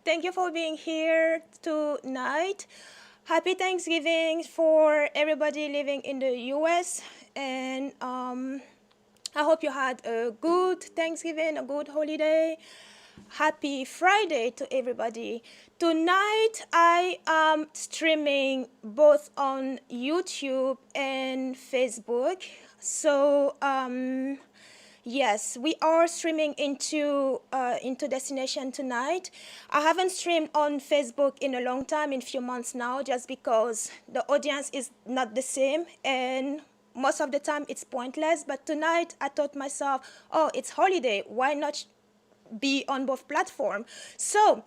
Thank you for being here tonight. Happy Thanksgiving for everybody living in the US. And I hope you had a good Thanksgiving, a good holiday. Happy Friday to everybody. Tonight I am streaming both on YouTube and Facebook. So yes, we are streaming into Destination tonight. I haven't streamed on Facebook in a long time, in a few months now, just because the audience is not the same, and most of the time it's pointless. But tonight I thought myself, oh, it's holiday, why not be on both platforms? So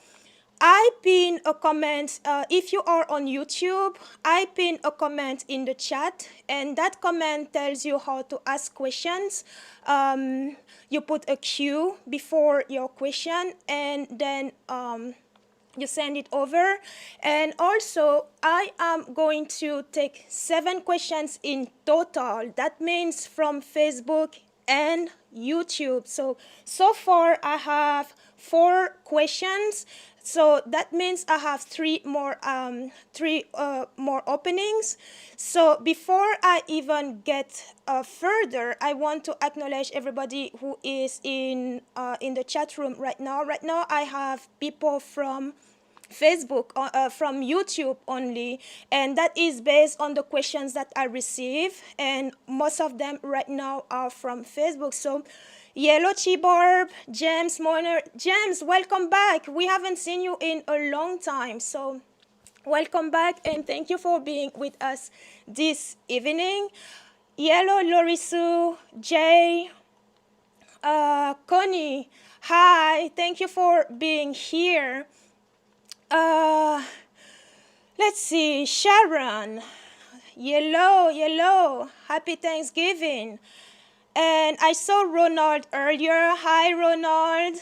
I pin a comment, if you are on YouTube, I pin a comment in the chat, and that comment tells you how to ask questions. You put a Q before your question, and then you send it over. And also, I am going to take 7 questions in total. That means from Facebook and YouTube. So far I have 4 questions. So that means I have 3 more openings. So before I even get further, I want to acknowledge everybody who is in the chat room right now. Right now I have people from Facebook, from YouTube only, and that is based on the questions that I receive, and most of them right now are from Facebook. So Yellow Chibarb, James Moiner, James, welcome back. We haven't seen you in a long time, so welcome back, and thank you for being with us this evening. Yellow Lorisu, Jay, Connie, hi, thank you for being here. Let's see, Sharon, yellow, happy Thanksgiving. And I saw Ronald earlier. Hi, Ronald.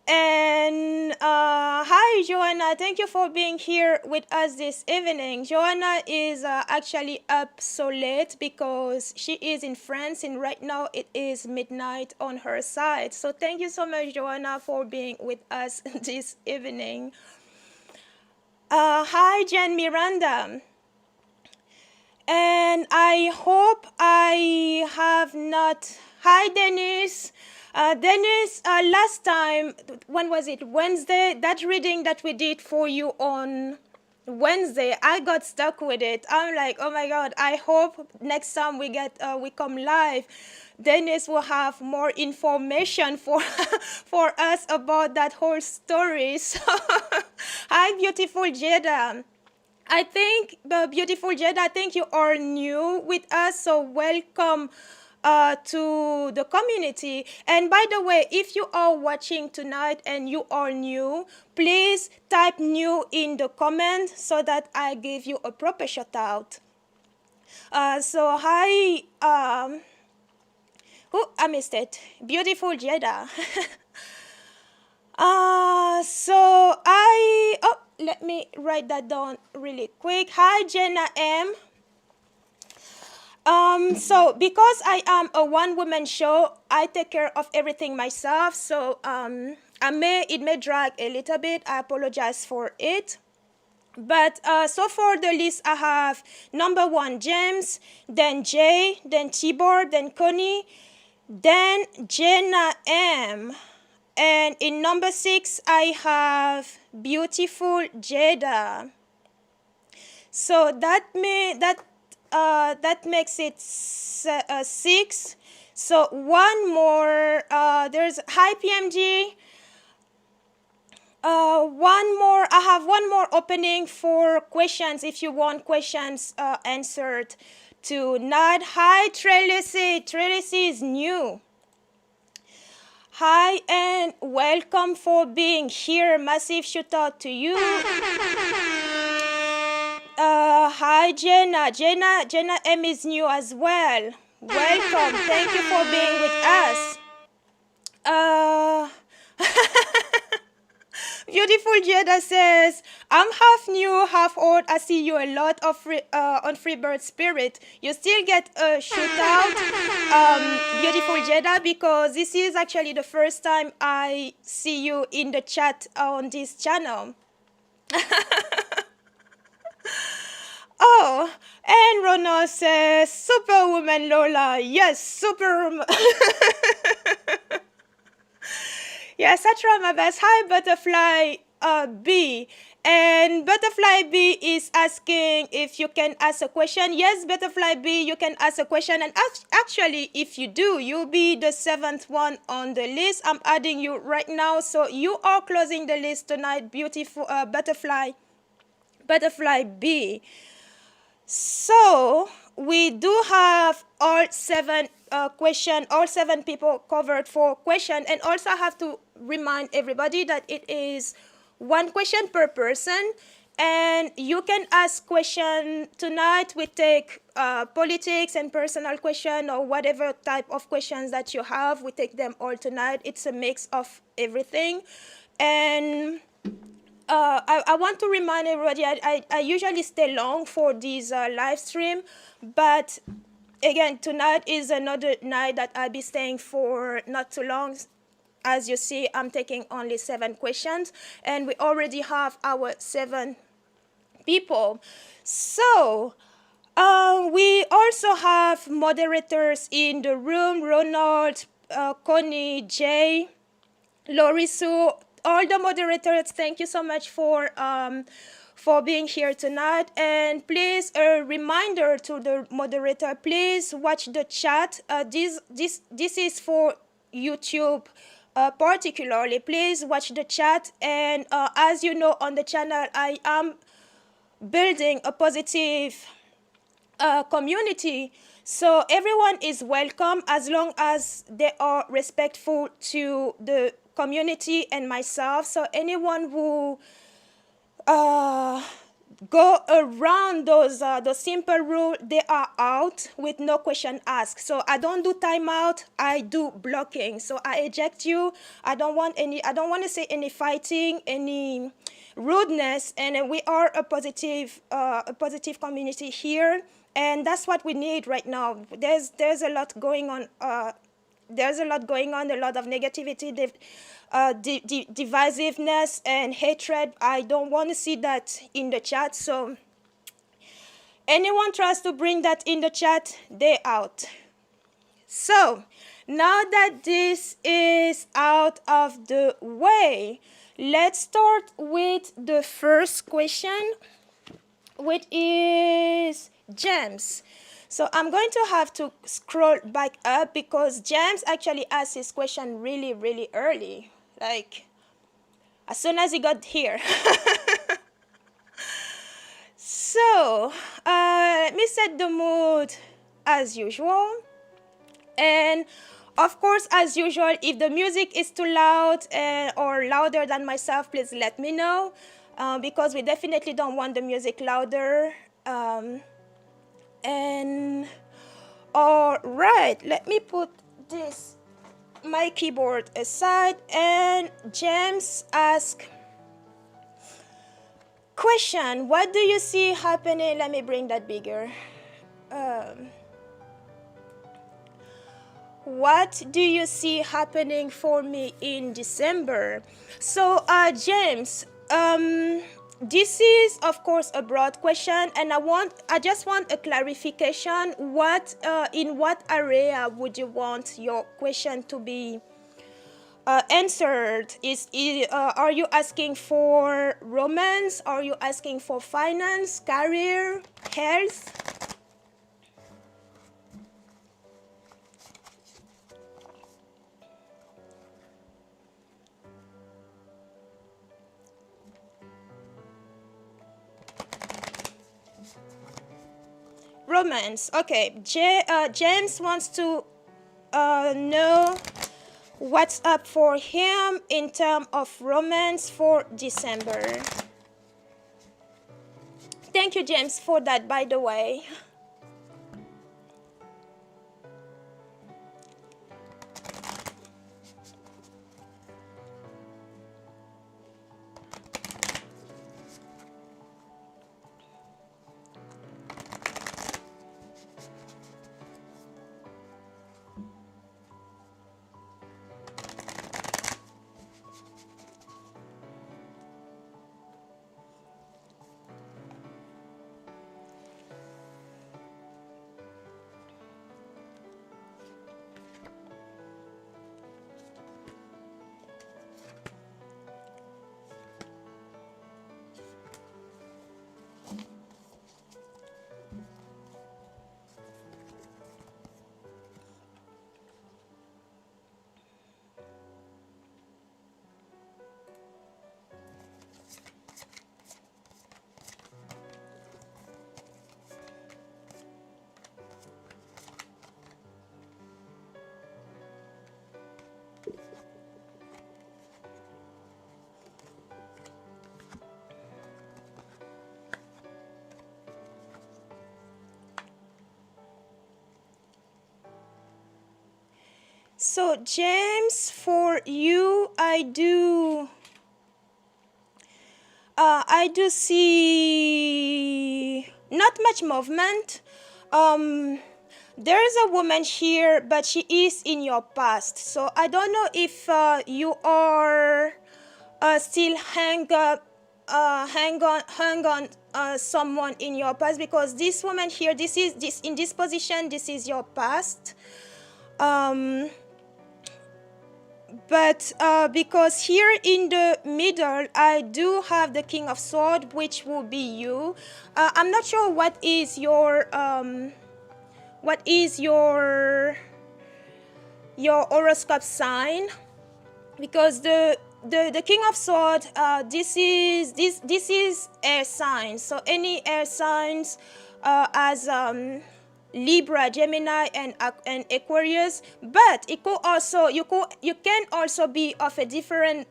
And hi, Joanna. Thank you for being here with us this evening. Joanna is actually up so late because she is in France, and right now it is midnight on her side. So thank you so much, Joanna, for being with us this evening. Hi, Jen Miranda. And I hope I have not... Hi, Dennis. Dennis, last time, when was it? Wednesday? That reading that we did for you on Wednesday, I got stuck with it. I'm like, oh my God, I hope next time we come live, Dennis will have more information for for us about that whole story. So, hi, beautiful Jada. I think, the beautiful Jada, I think you are new with us, so welcome to the community. And by the way, if you are watching tonight and you are new, please type new in the comment so that I give you a proper shout out. So hi, I missed it. Beautiful Jada. Let me write that down really quick. Hi, Jenna M. So because I am a one-woman show, I take care of everything myself. So it may drag a little bit. I apologize for it. But so for the list, I have number 1, James, then Jay, then Tibor, then Connie, then Jenna M. And in number 6, I have beautiful Jada. So that makes it 6. So one more. There's hi PMG. One more. I have one more opening for questions. If you want questions answered tonight. Hi Trelisi. Trelisi is new. Hi and welcome for being here. Massive shout out to you. Hi Jenna. Jenna M is new as well. Welcome. Thank you for being with us. Beautiful Jada says, I'm half new, half old. I see you a lot of on Freebird Spirit. You still get a shootout, beautiful Jada, because this is actually the first time I see you in the chat on this channel. Oh, and Ronald says, Superwoman Lola. Yes, Superwoman. Yes, I try my best. Hi, Butterfly B. And Butterfly B is asking if you can ask a question. Yes, Butterfly B, you can ask a question. And actually, if you do, you'll be the 7th one on the list. I'm adding you right now. So you are closing the list tonight, beautiful Butterfly B. So we do have all 7 all 7 people covered for question, and also I have to remind everybody that it is 1 question per person, and you can ask question tonight. We take politics and personal question or whatever type of questions that you have. We take them all tonight. It's a mix of everything, and I want to remind everybody, I usually stay long for this live stream, but again, tonight is another night that I'll be staying for not too long. As you see, I'm taking only 7 questions, and we already have our 7 people. So, we also have moderators in the room, Ronald, Connie, Jay, Lorisu, all the moderators, thank you so much for being here tonight. And please, a reminder to the moderator, please watch the chat. This is for YouTube particularly. Please watch the chat. And as you know, on the channel, I am building a positive community. So everyone is welcome as long as they are respectful to the community and myself. So anyone who go around those simple rules, they are out with no question asked. So I don't do timeout, I do blocking. So I eject you. I don't want to say any fighting, any rudeness, and we are a positive community here, and that's what we need right now. There's a lot going on. There's a lot going on, a lot of negativity, divisiveness, and hatred. I don't want to see that in the chat. So anyone tries to bring that in the chat, they out. So now that this is out of the way, let's start with the first question, which is James. So I'm going to have to scroll back up because James actually asked his question really, really early, like as soon as he got here. So let me set the mood as usual. And of course, as usual, if the music is too loud or louder than myself, please let me know, because we definitely don't want the music louder. And all right, let me put my keyboard aside. And James asked, question, what do you see happening? Let me bring that bigger. What do you see happening for me in December? So, James, this is of course a broad question, and I just want a clarification. In what area would you want your question to be answered? Are you asking for romance? Are you asking for finance, career, health? Romance. Okay. James wants to know what's up for him in terms of romance for December. Thank you, James, for that, by the way. So James, for you, I do see not much movement. There is a woman here, but she is in your past. So I don't know if you are still hang on someone in your past, because this woman here, this in this position, this is your past. But because here in the middle, I do have the King of Swords, which will be you. I'm not sure what is your horoscope sign, because the King of Swords, this is air sign. So any air signs as Libra, Gemini, and Aquarius. But it could also you can also be of a different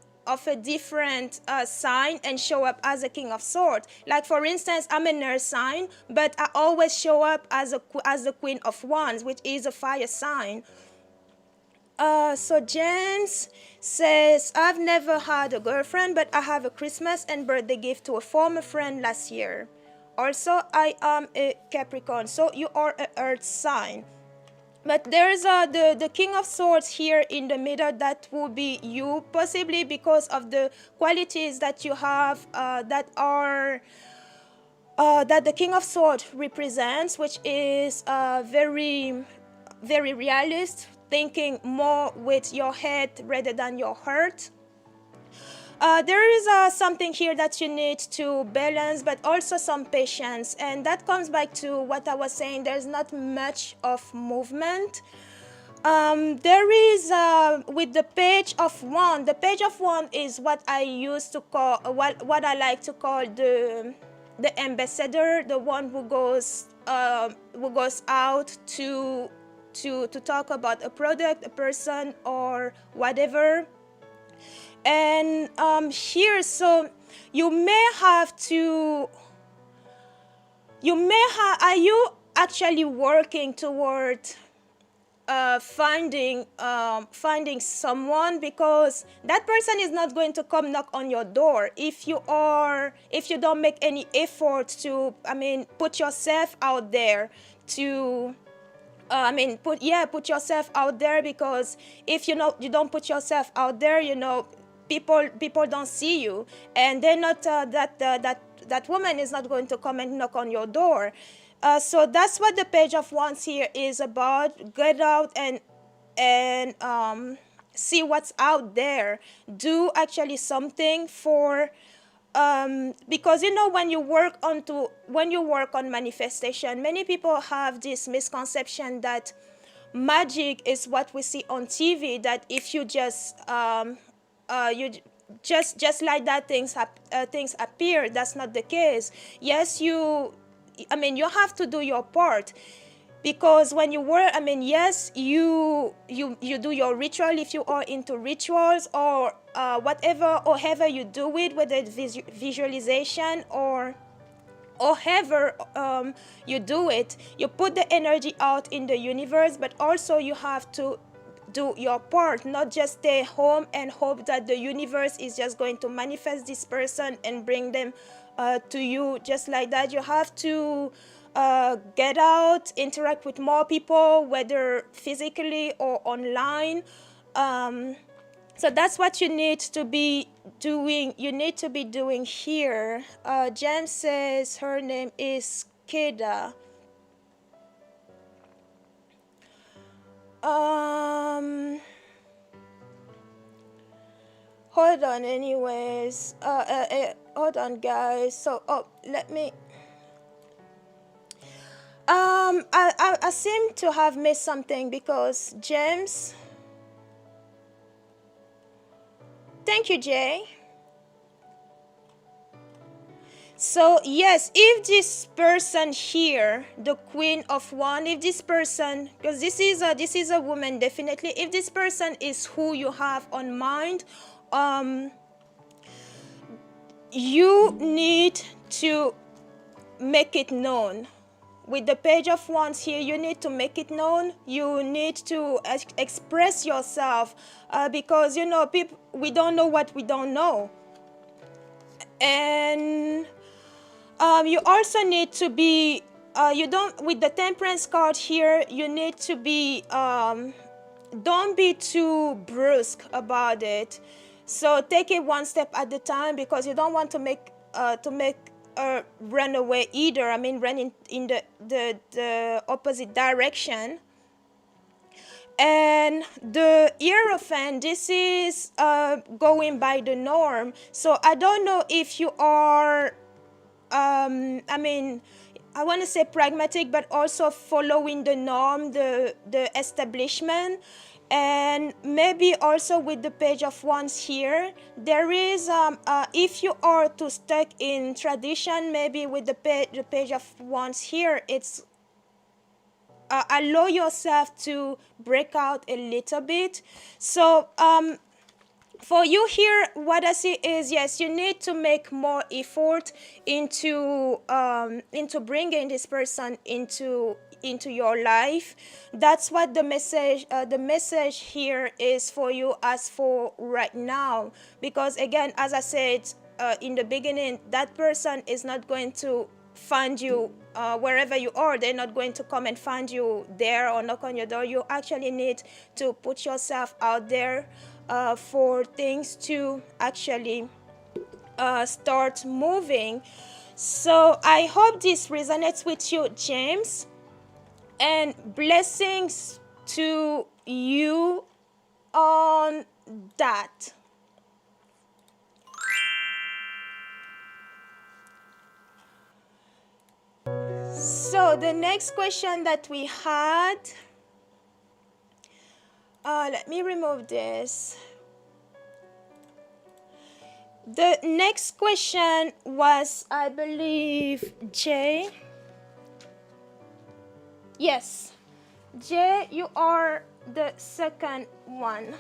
sign and show up as a King of Swords. Like for instance, I'm an air sign, but I always show up as the Queen of Wands, which is a fire sign. So James says, I've never had a girlfriend, but I have a Christmas and birthday gift to a former friend last year. Also, I am a Capricorn, so you are an earth sign. But there's the King of Swords here in the middle. That will be you, possibly because of the qualities that you have that the King of Swords represents, which is very, very realist, thinking more with your head rather than your heart. There is something here that you need to balance, but also some patience. And that comes back to what I was saying. There's not much of movement. There is, with the Page of Wands, the Page of Wands is what I used to call, what I like to call the ambassador, the one who goes out to talk about a product, a person, or whatever. And here, so you may have to, are you actually working toward finding someone? Because that person is not going to come knock on your door if you don't make any effort to, put yourself out there to, put yourself out there. Because if you don't put yourself out there, people don't see you, and they're not that woman is not going to come and knock on your door. So that's what the Page of Wands here is about. Get out and see what's out there. Do actually something for because when you work on manifestation, many people have this misconception that magic is what we see on TV, that if you just just like that things appear. That's not the case. Yes, you have to do your part, because when you work, yes, you do your ritual if you are into rituals, or however you do it, whether it's visualization or however you do it, you put the energy out in the universe, but also you have to do your part, not just stay home and hope that the universe is just going to manifest this person and bring them to you just like that. You have to get out, interact with more people, whether physically or online. So that's what you need to be doing. You need to be doing here. Jem says her name is Keda. Hold on, anyways. Hold on, guys. So, let me. I seem to have missed something, because James. Thank you, Jay. So yes, if this person here, the Queen of Wands, if this person, because this is a woman definitely, if this person is who you have on mind, you need to make it known. with the Page of Wands here, you need to make it known. You need to express yourself because, you know, people, we don't know what we don't know. And you also need to be, you don't, with the Temperance card here, you need to be, don't be too brusque about it. So take it one step at a time, because you don't want to make run away either. I mean, run in the opposite direction. And the Hierophant, this is going by the norm. So I don't know if you are, I mean, I want to say pragmatic, but also following the norm, the establishment. And maybe also with the Page of Wands here, there is, if you are too stuck in tradition, maybe with the Page of Wands here, it's allow yourself to break out a little bit. So for you here, what I see is, yes, you need to make more effort into bringing this person into your life. That's what the message here is for you as for right now. Because again, as I said in the beginning, that person is not going to find you wherever you are. They're not going to come and find you there or knock on your door. You actually need to put yourself out there for things to actually start moving. So I hope this resonates with you, James, and blessings to you on that. So the next question that we had, let me remove this. The next question was, I believe, Jay. Yes, Jay, you are the second one.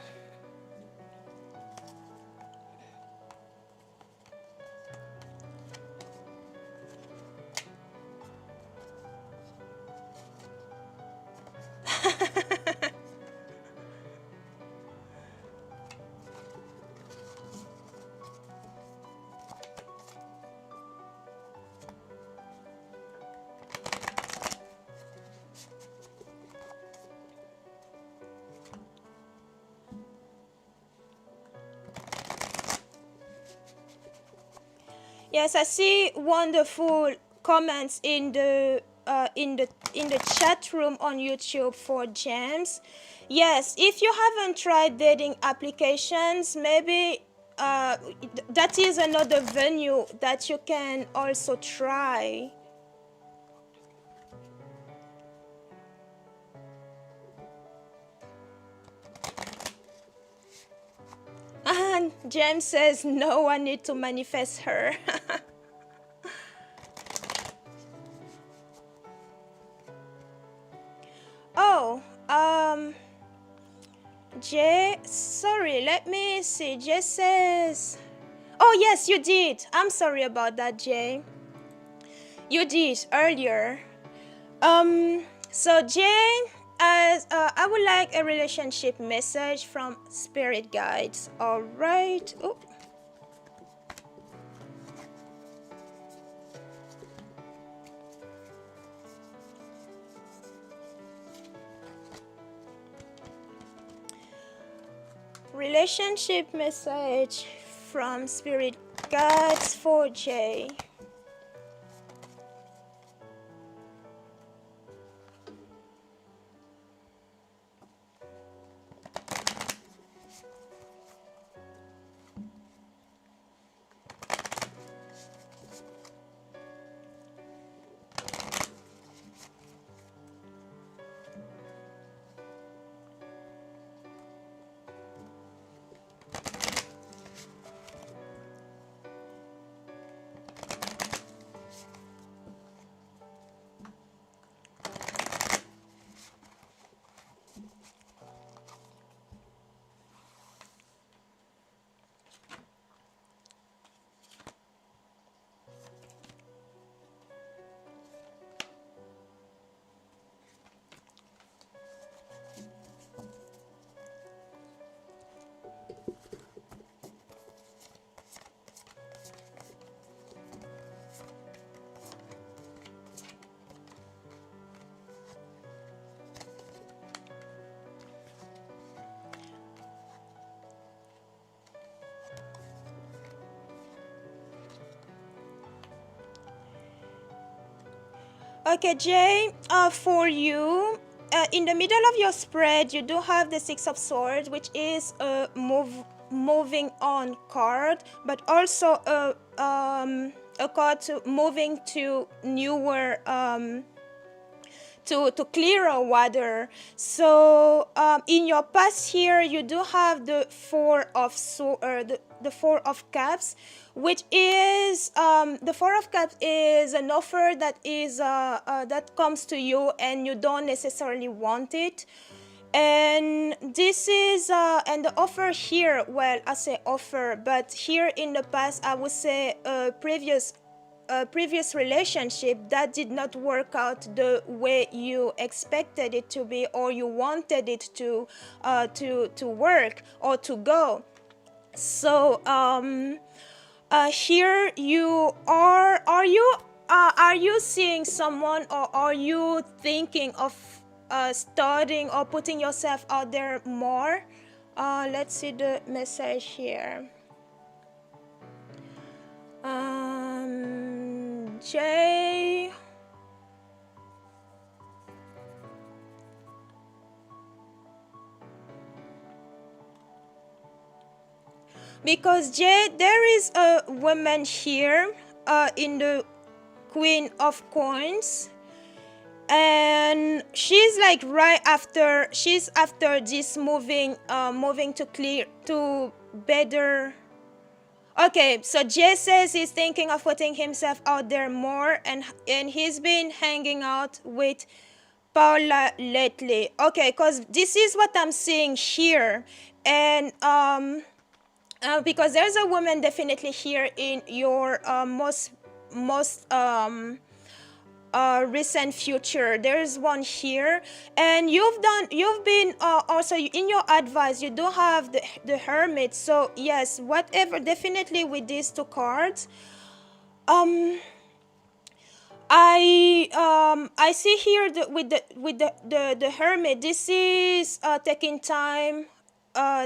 Yes, I see wonderful comments in the chat room on YouTube for James. Yes, if you haven't tried dating applications, maybe that is another venue that you can also try. And James says, no, I need to manifest her. Oh, Jay, sorry, let me see. Jay says, oh yes, you did. I'm sorry about that, Jay. You did earlier. So Jay, as I would like a relationship message from spirit guides. All right. Oh. Relationship message from spirit guides for Jay. Okay, Jay, for you, in the middle of your spread, you do have the Six of Swords, which is a moving on card, but also a card to moving to newer to clearer water. So in your past here, you do have the the Four of Cups, which is the Four of Cups is an offer that is that comes to you and you don't necessarily want it. And this is and the offer here, well, I say offer, but here in the past I would say previous relationship that did not work out the way you expected it to be, or you wanted it to work or to go. So here you are you seeing someone, or are you thinking of starting or putting yourself out there more? Let's see the message here. Jay. Because Jay, there is a woman here in the Queen of Coins, and she's like right after, she's after this moving to clear to better. Okay, so Jay says he's thinking of putting himself out there more, and he's been hanging out with Paula lately. Okay, because this is what I'm seeing here, and because there's a woman definitely here in your most recent future. There's one here, and you've been also in your advice, you do have the Hermit. So yes, whatever, definitely with these two cards, I see here with the Hermit, this is taking time.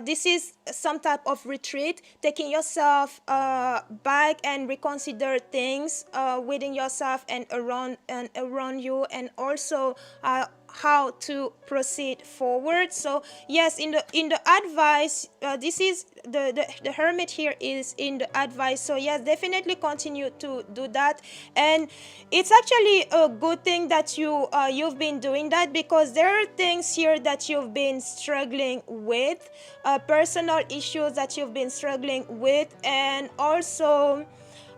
This is some type of retreat, taking yourself back and reconsider things within yourself and around you, and also how to proceed forward. So yes, in the advice, this is the Hermit here is in the advice. So yes, definitely continue to do that, and it's actually a good thing that you've been doing that, because there are things here that you've been struggling with, personal issues that you've been struggling with, and also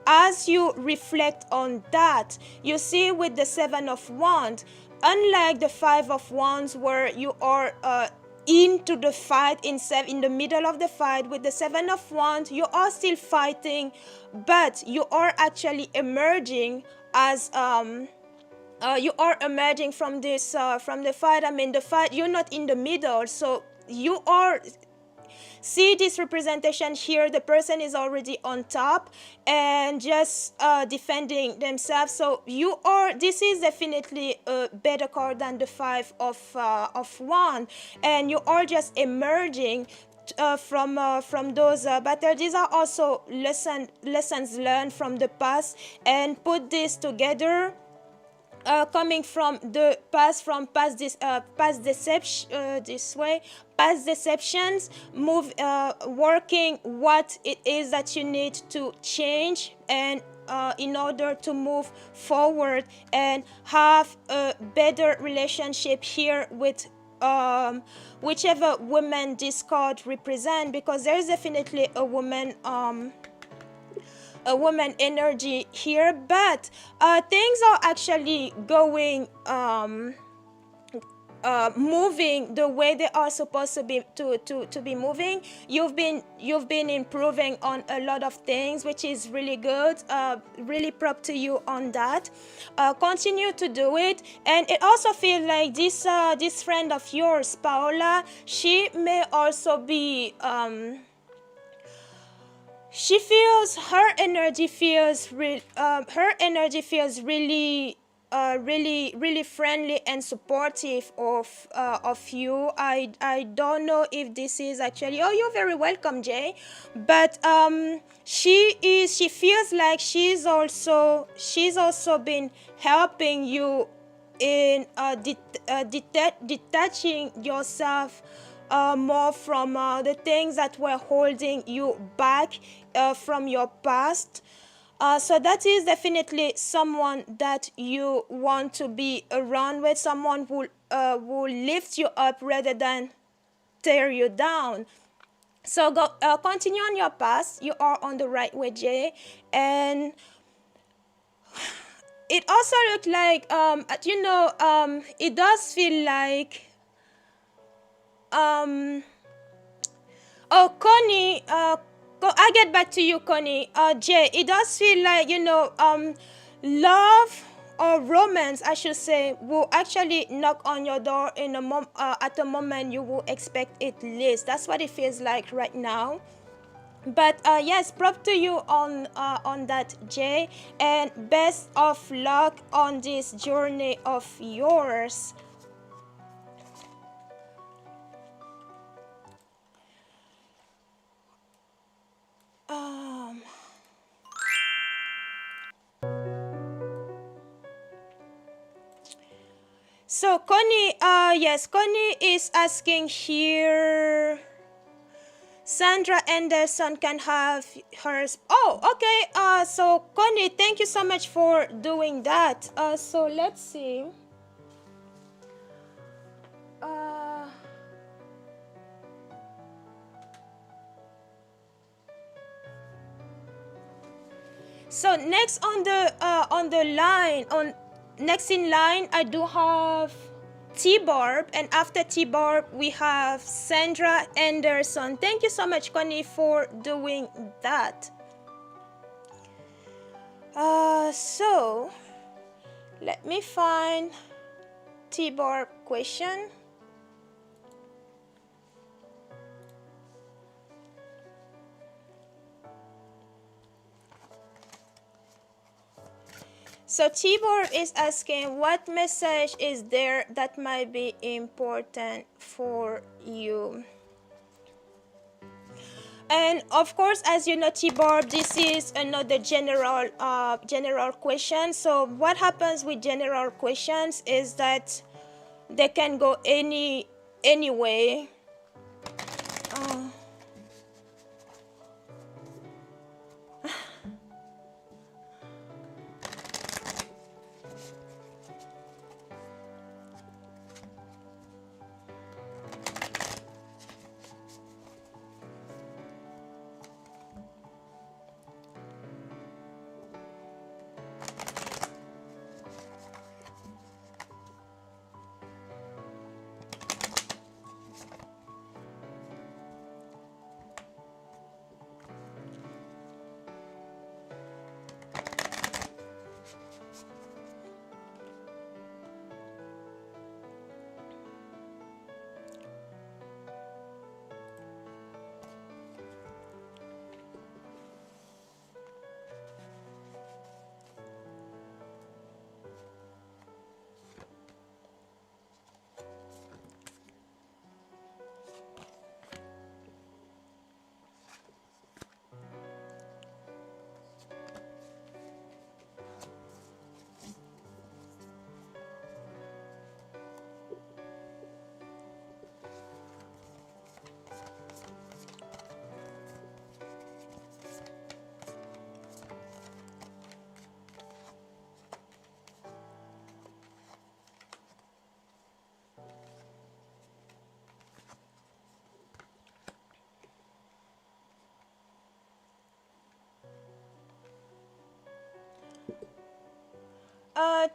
as you reflect on that, you see with the Seven of Wands, unlike the Five of Wands where you are into the fight, in the middle of the fight, with the Seven of Wands you are still fighting, but you are actually emerging as you are emerging from this from the fight. I mean, the fight, you're not in the middle, so you are. See this representation here, the person is already on top and just defending themselves. So you are, this is definitely a better card than the Five of Wands, and you are just emerging from those battles. These are also lessons learned from the past, and put this together, coming from the past, from past deception, this way, past deceptions, move, working what it is that you need to change, and in order to move forward and have a better relationship here with whichever woman this card represent, because there's definitely a woman energy here, but things are actually going moving the way they are supposed to be to be moving. You've been improving on a lot of things, which is really good. Really proud to you on that. Continue to do it. And it also feels like this friend of yours, Paola, she may also be she feels, her energy feels really really friendly and supportive of you. I don't know if this is actually, oh, you're very welcome, Jay, but she feels like she's also been helping you in detaching yourself more from the things that were holding you back from your past. So that is definitely someone that you want to be around with, someone who lift you up rather than tear you down. So go continue on your path. You are on the right way, Jay. And it also looks like it does feel like oh, Connie, I get back to you, Connie. Jay, it does feel like, love or romance, I should say, will actually knock on your door in at the moment you will expect it least. That's what it feels like right now. But yes, prop to you on that, Jay, and best of luck on this journey of yours. So Connie, yes, Connie is asking here. Sandra Anderson can have hers. Oh, okay. So Connie, thank you so much for doing that. So let's see. So next on the line, next in line, I do have T-Barb, and after T-Barb we have Sandra Anderson. Thank you so much, Connie, for doing that. So let me find T-Barb question. So Tibor is asking, what message is there that might be important for you? And of course, as you know, Tibor, this is another general question. So what happens with general questions is that they can go any way.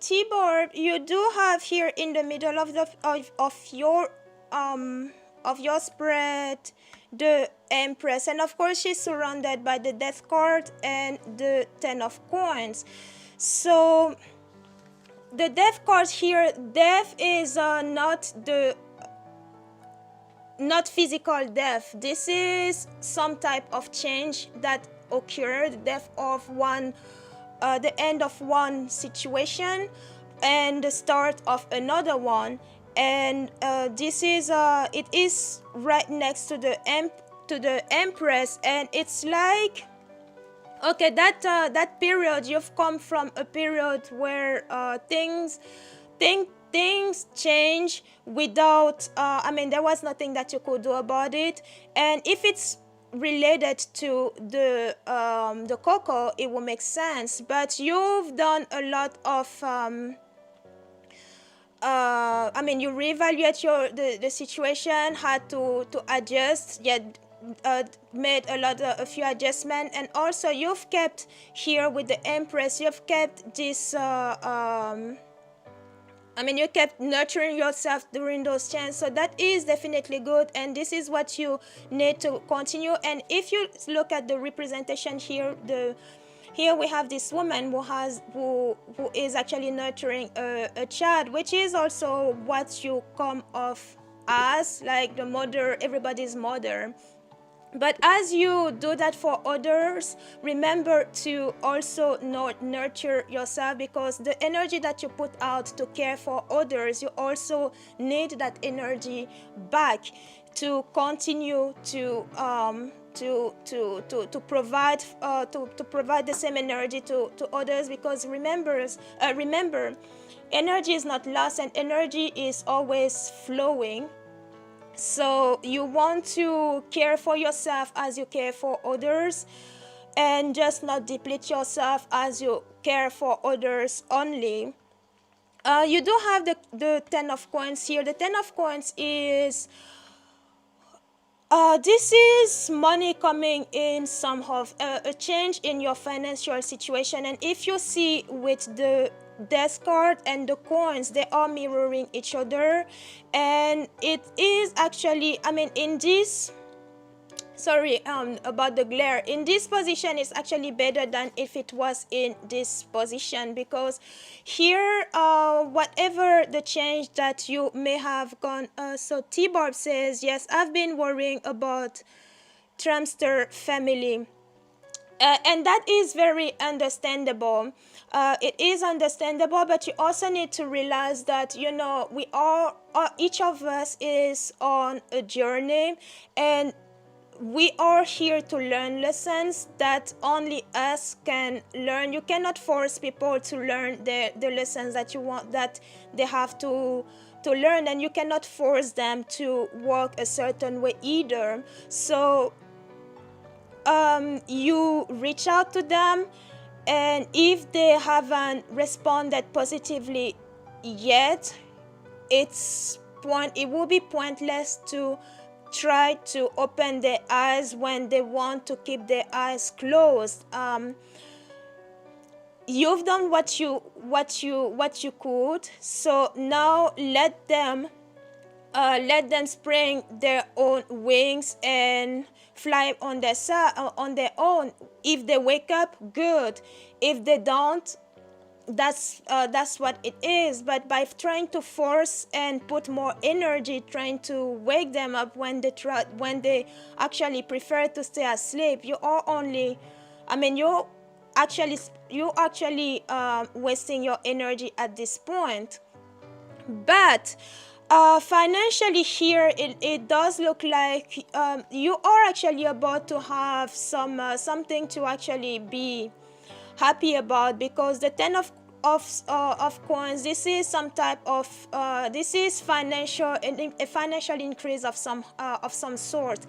Tibor, you do have here in the middle of the of your spread the Empress, and of course she's surrounded by the Death card and the Ten of Coins. So the Death card here, death is not physical death. This is some type of change that occurred, death of one, the end of one situation. and the start of another one. And this is it is right next to the Empress, and it's like, okay, that period, you've come from a period where things change without I mean, there was nothing that you could do about it. And if it's related to the cocoa, it will make sense. But you've done a lot of I mean, you reevaluate the situation, had to adjust, yet made a few adjustments. And also you've kept here with the Empress, you've kept this I mean, you kept nurturing yourself during those changes, so that is definitely good, and this is what you need to continue. And if you look at the representation here, here we have this woman who is actually nurturing a child, which is also what you come off as, like the mother, everybody's mother. But as you do that for others, remember to also nurture yourself, because the energy that you put out to care for others, you also need that energy back to continue to provide the same energy to others. Because remember, energy is not lost, and energy is always flowing. So you want to care for yourself as you care for others, and just not deplete yourself as you care for others only. You do have the Ten of Coins here. The Ten of Coins is this is money coming in, somehow a change in your financial situation. And if you see with the Death card and the coins, they are mirroring each other, and it is actually, I mean, in this, sorry about the glare, in this position is actually better than if it was in this position, because here whatever the change that you may have gone, so T-Barb says, yes, I've been worrying about Tramster family. And that is very understandable. It is understandable, but you also need to realize that, you know, we are, each of us is on a journey, and we are here to learn lessons that only us can learn. You cannot force people to learn the lessons that you want, that they have to learn, and you cannot force them to work a certain way either. So you reach out to them, and if they haven't responded positively yet, it will be pointless to try to open their eyes when they want to keep their eyes closed. You've done what you could, so now let them spring their own wings and fly on their own. If they wake up, good. If they don't, that's what it is. But by trying to force and put more energy trying to wake them up when they actually prefer to stay asleep, you are only, I mean, you actually wasting your energy at this point. But financially here, it does look like you are actually about to have something to actually be happy about, because the Ten of Coins, this is some type of this is a financial increase of some sort.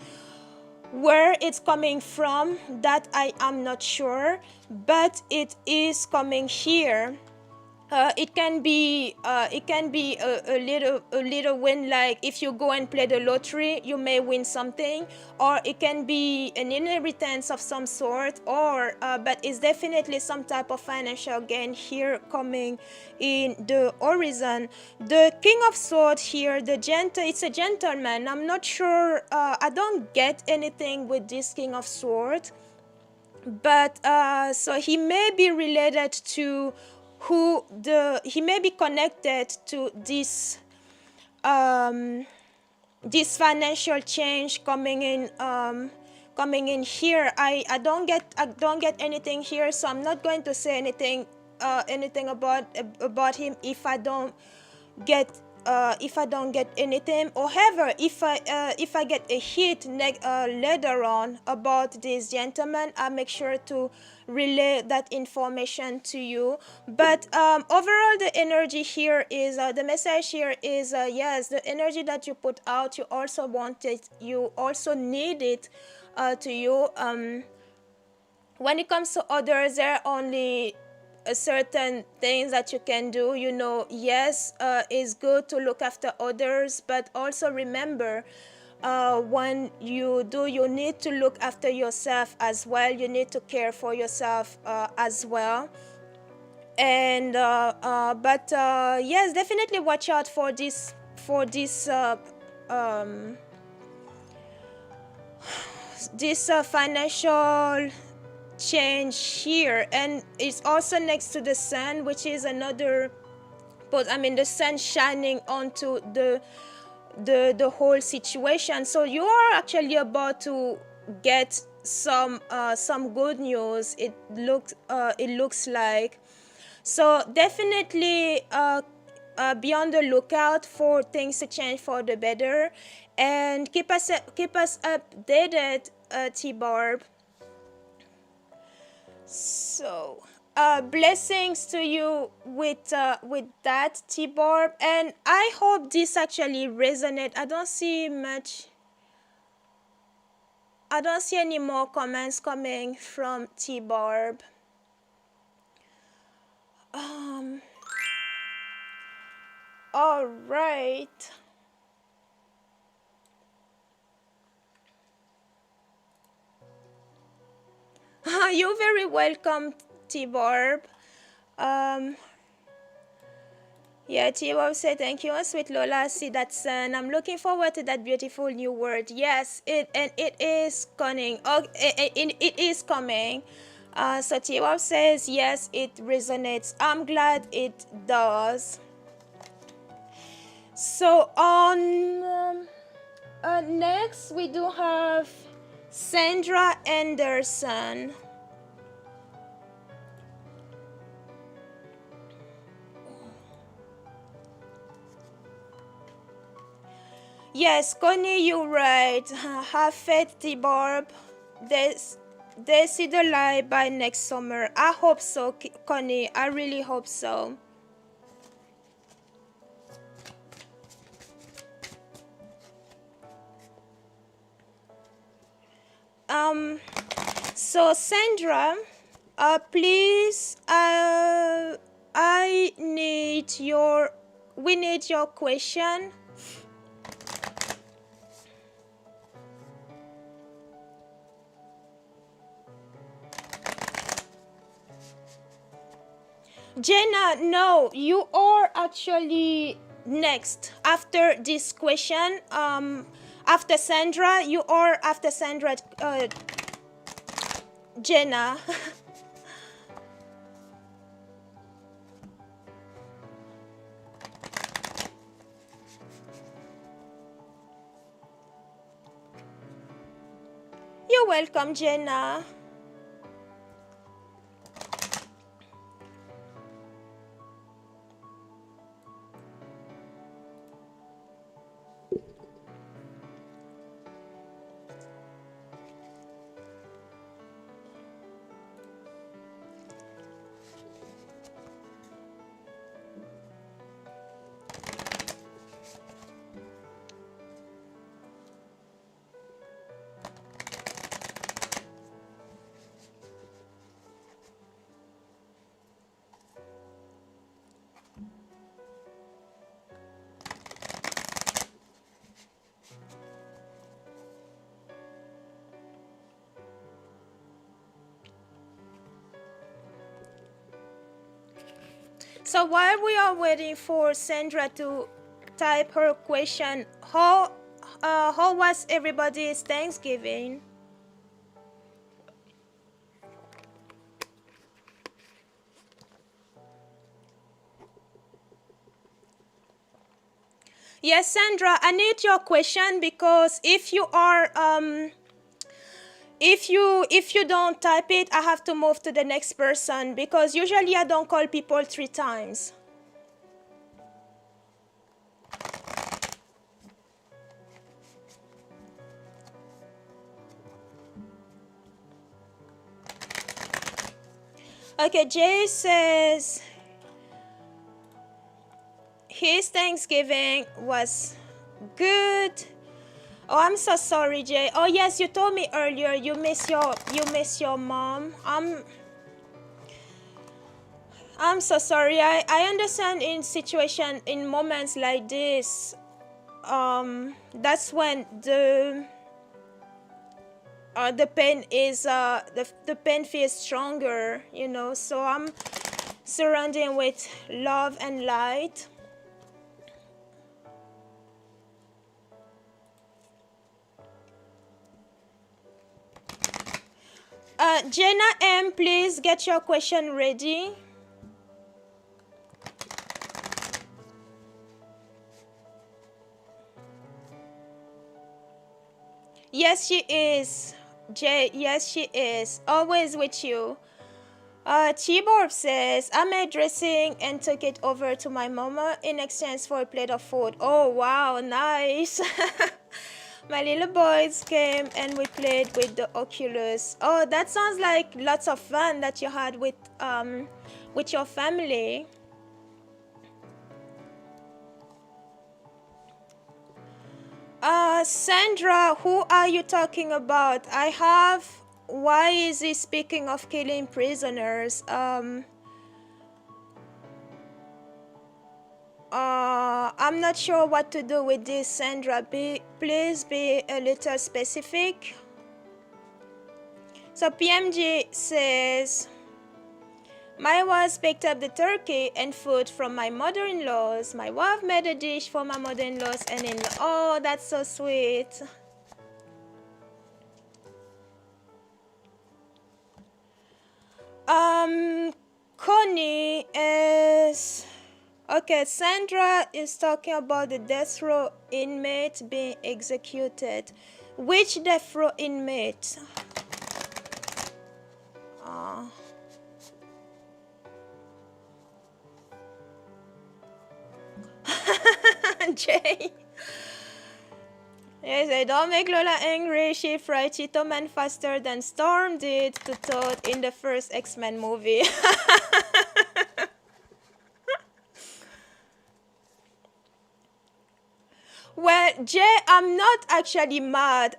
Where it's coming from, that I am not sure, but it is coming here. It can be a little win, like if you go and play the lottery, you may win something, or it can be an inheritance of some sort, or but it's definitely some type of financial gain here coming in the horizon. The King of Swords here, it's a gentleman. I'm not sure, I don't get anything with this King of Swords, but so he may be related to he may be connected to this this financial change coming in here. I don't get anything here, so I'm not going to say anything anything about him if I don't get anything, or however, if I get a hit later on about this gentleman, I make sure to relay that information to you. But overall, the energy here is the message here is yes, the energy that you put out, you also want it, you also need it to you. When it comes to others, there are only certain things that you can do. You know, yes, it's good to look after others, but also remember, when you do, you need to look after yourself as well. You need to care for yourself as well. And but yes, definitely watch out for this financial change here. And it's also next to the sun, which is another, but I mean the sun shining onto the whole situation. So you are actually about to get some good news, it looks like. So definitely be on the lookout for things to change for the better, and keep us updated, T-Barb. So blessings to you with that, T-Barb, and I hope this actually resonates. I don't see any more comments coming from T-Barb. All right. You're very welcome, T-Barb. Yeah, T-Barb said thank you. And Sweet Lola, see that sun. I'm looking forward to that beautiful new word. Yes, it is coming. Oh, it is coming. So T-Barb says yes, it resonates. I'm glad it does. So on next we do have Sandra Anderson. Yes, Connie, you're right. Have faith, T-Barb. They see the light by next summer. I hope so, Connie. I really hope so. So Sandra, please, we need your question. Jenna, no, you are actually next after this question. After Sandra, you are after Sandra, Jenna. You're welcome, Jenna. So while we are waiting for Sandra to type her question, how was everybody's Thanksgiving? Yes, Sandra, I need your question, because if you are if you don't type it, I have to move to the next person because usually I don't call people 3 times. Okay, Jay says his Thanksgiving was good. Oh, I'm so sorry, Jay. Oh yes, you told me earlier you miss your mom. I'm so sorry. I understand in moments like this. That's when the pain is the pain feels stronger, you know. So I'm surrounding with love and light. Jenna M, please get your question ready. Yes, she is. Jay, yes, she is. Always with you. Tibor says, I made dressing and took it over to my mama in exchange for a plate of food. Oh, wow, nice. My little boys came and we played with the Oculus. Oh, that sounds like lots of fun that you had with your family. Sandra, who are you talking about? I have, why is he speaking of killing prisoners? I'm not sure what to do with this, Sandra. Please be a little specific. So PMG says, my wife picked up the turkey and food from my mother-in-law's. My wife made a dish for my mother-in-law's and in-law. Oh, that's so sweet. Connie is... Okay, Sandra is talking about the death row inmate being executed. Which death row inmate? Jay. Yes, don't make Lola angry. She fried Cheeto Man faster than Storm did to Toad in the first X-Men movie. Well, Jay, I'm not actually mad.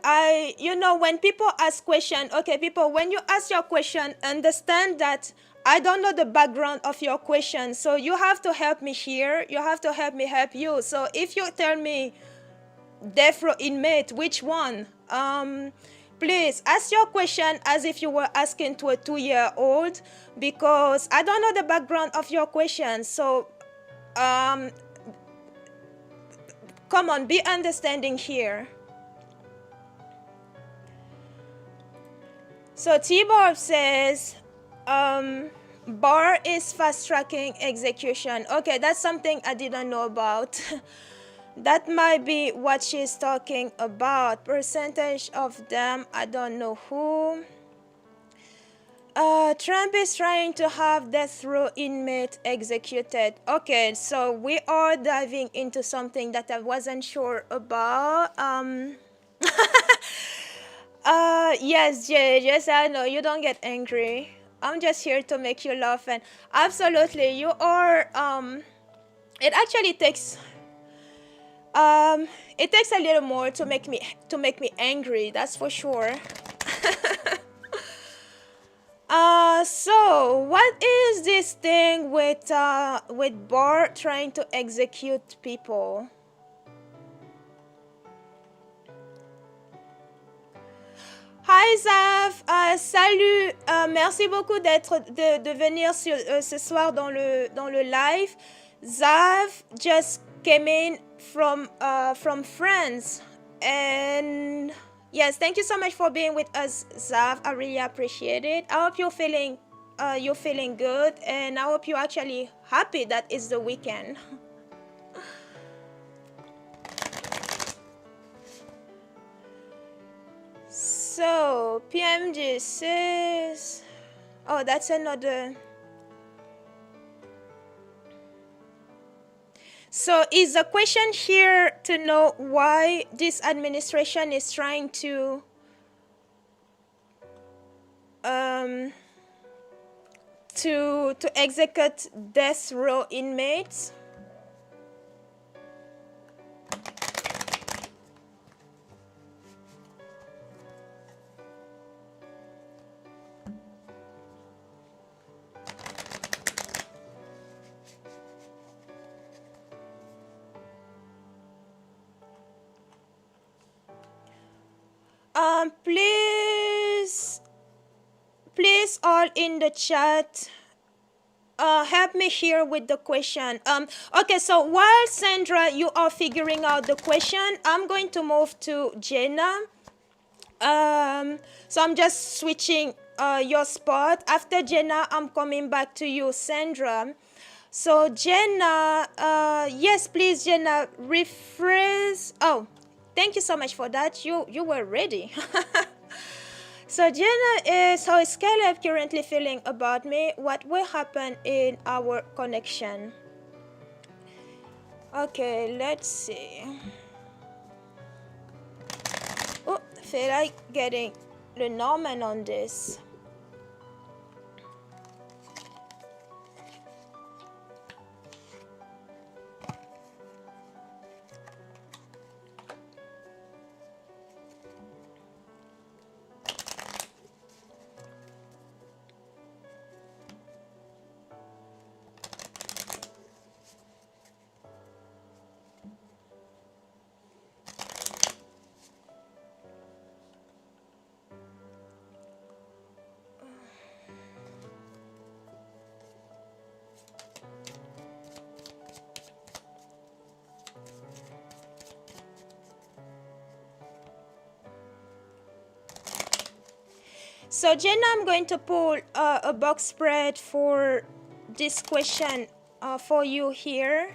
You know, when people ask questions, okay, people, when you ask your question, understand that I don't know the background of your question. So you have to help me here. You have to help me help you. So if you tell me death row inmate, which one? Please ask your question as if you were asking to a 2-year-old because I don't know the background of your question. So, come on, be understanding here. So Tibor says, Bar is fast-tracking execution. Okay, that's something I didn't know about. That might be what she's talking about. Percentage of them, I don't know who. Trump is trying to have death row inmate executed. Okay, so we are diving into something that I wasn't sure about. Yes, Jay, yes, I know, you don't get angry. I'm just here to make you laugh, and absolutely, you are, it actually takes, it takes a little more to make me angry, that's for sure. So what is this thing with Bar trying to execute people? Hi Zav, salut, merci beaucoup de venir ce soir dans le live. Zav just came in from France, and yes, thank you so much for being with us, Zav. I really appreciate it. I hope you're feeling good, and I hope you're actually happy that it's the weekend. So PMG says, oh, that's another. So is the question here to know why this administration is trying to execute death row inmates? Please all in the chat, help me here with the question. Okay, so while Sandra, you are figuring out the question, I'm going to move to Jenna. So I'm just switching your spot. After Jenna, I'm coming back to you, Sandra. So Jenna, yes, please, Jenna, rephrase. Oh, thank you so much for that. You were ready. So Jenna is, how is Caleb currently feeling about me? What will happen in our connection? Okay, let's see. Oh, I feel like getting the Norman on this. So Jenna, I'm going to pull a box spread for this question for you here.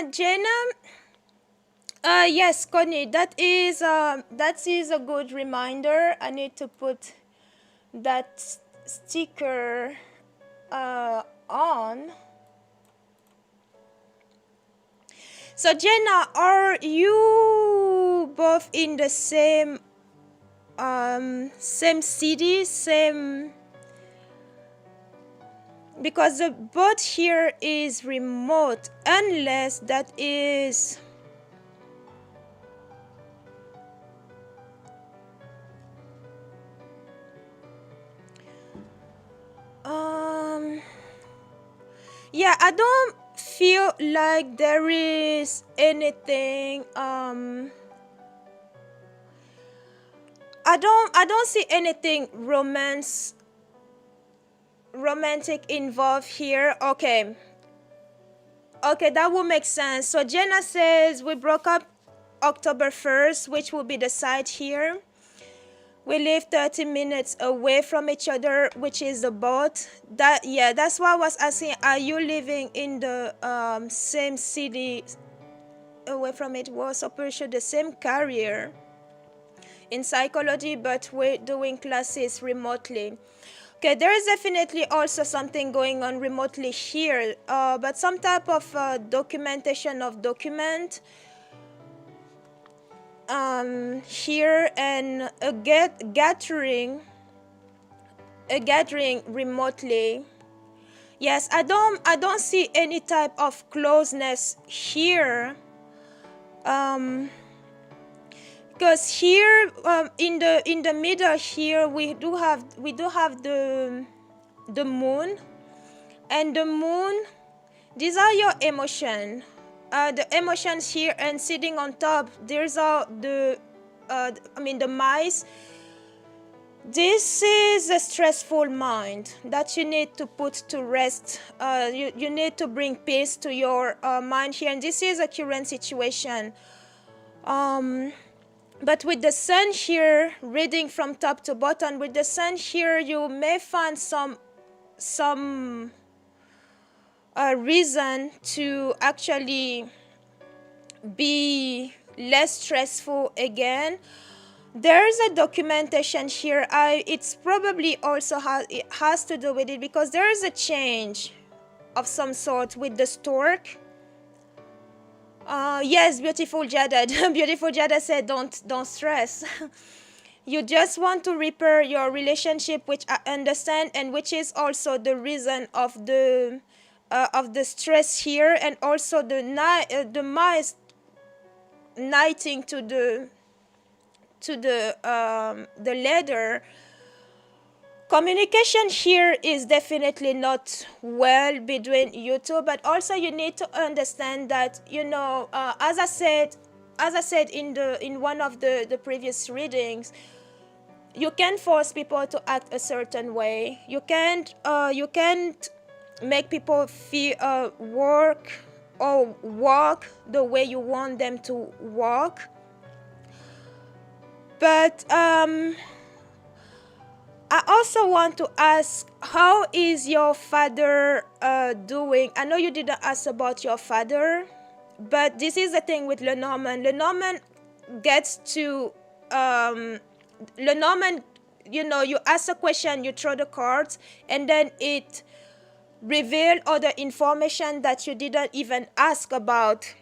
Jenna, yes, Connie, that is a good reminder. I need to put that sticker on. So Jenna, are you both in the same city, same? Because the bot here is remote, unless that is yeah, I don't feel like there is anything I don't see anything romantic involved here. Okay, that will make sense. So Jenna says we broke up October 1st, which will be the site here. We live 30 minutes away from each other, which is the boat. That's why I was asking, are you living in the same city away from it? Was so pretty sure the same career in psychology, but we're doing classes remotely. Okay, there is definitely also something going on remotely here, but some type of documentation of document here, and a gathering remotely. Yes, I don't see any type of closeness here, because here in the middle here we do have the moon, and the moon, these are your emotion. The emotions here, and sitting on top, there's all the mice. This is a stressful mind that you need to put to rest. You need to bring peace to your mind here, and this is a current situation. But with the sun here, reading from top to bottom, with the sun here, you may find some reason to actually be less stressful again. There is a documentation here. It's probably also has to do with it, because there is a change of some sort with the stork. Yes, beautiful Jada. Beautiful Jada said, don't stress. You just want to repair your relationship, which I understand, and which is also the reason of the stress here, and also the mice knighting to the ladder. Communication here is definitely not well between you two, but also you need to understand that, as I said in one of the previous readings, you can't force people to act a certain way. You can't make people feel work or walk the way you want them to walk. But I also want to ask, how is your father doing? I know you didn't ask about your father, but this is the thing with Lenormand. Lenormand gets to Lenormand, you ask a question, you throw the cards, and then it reveal other information that you didn't even ask about,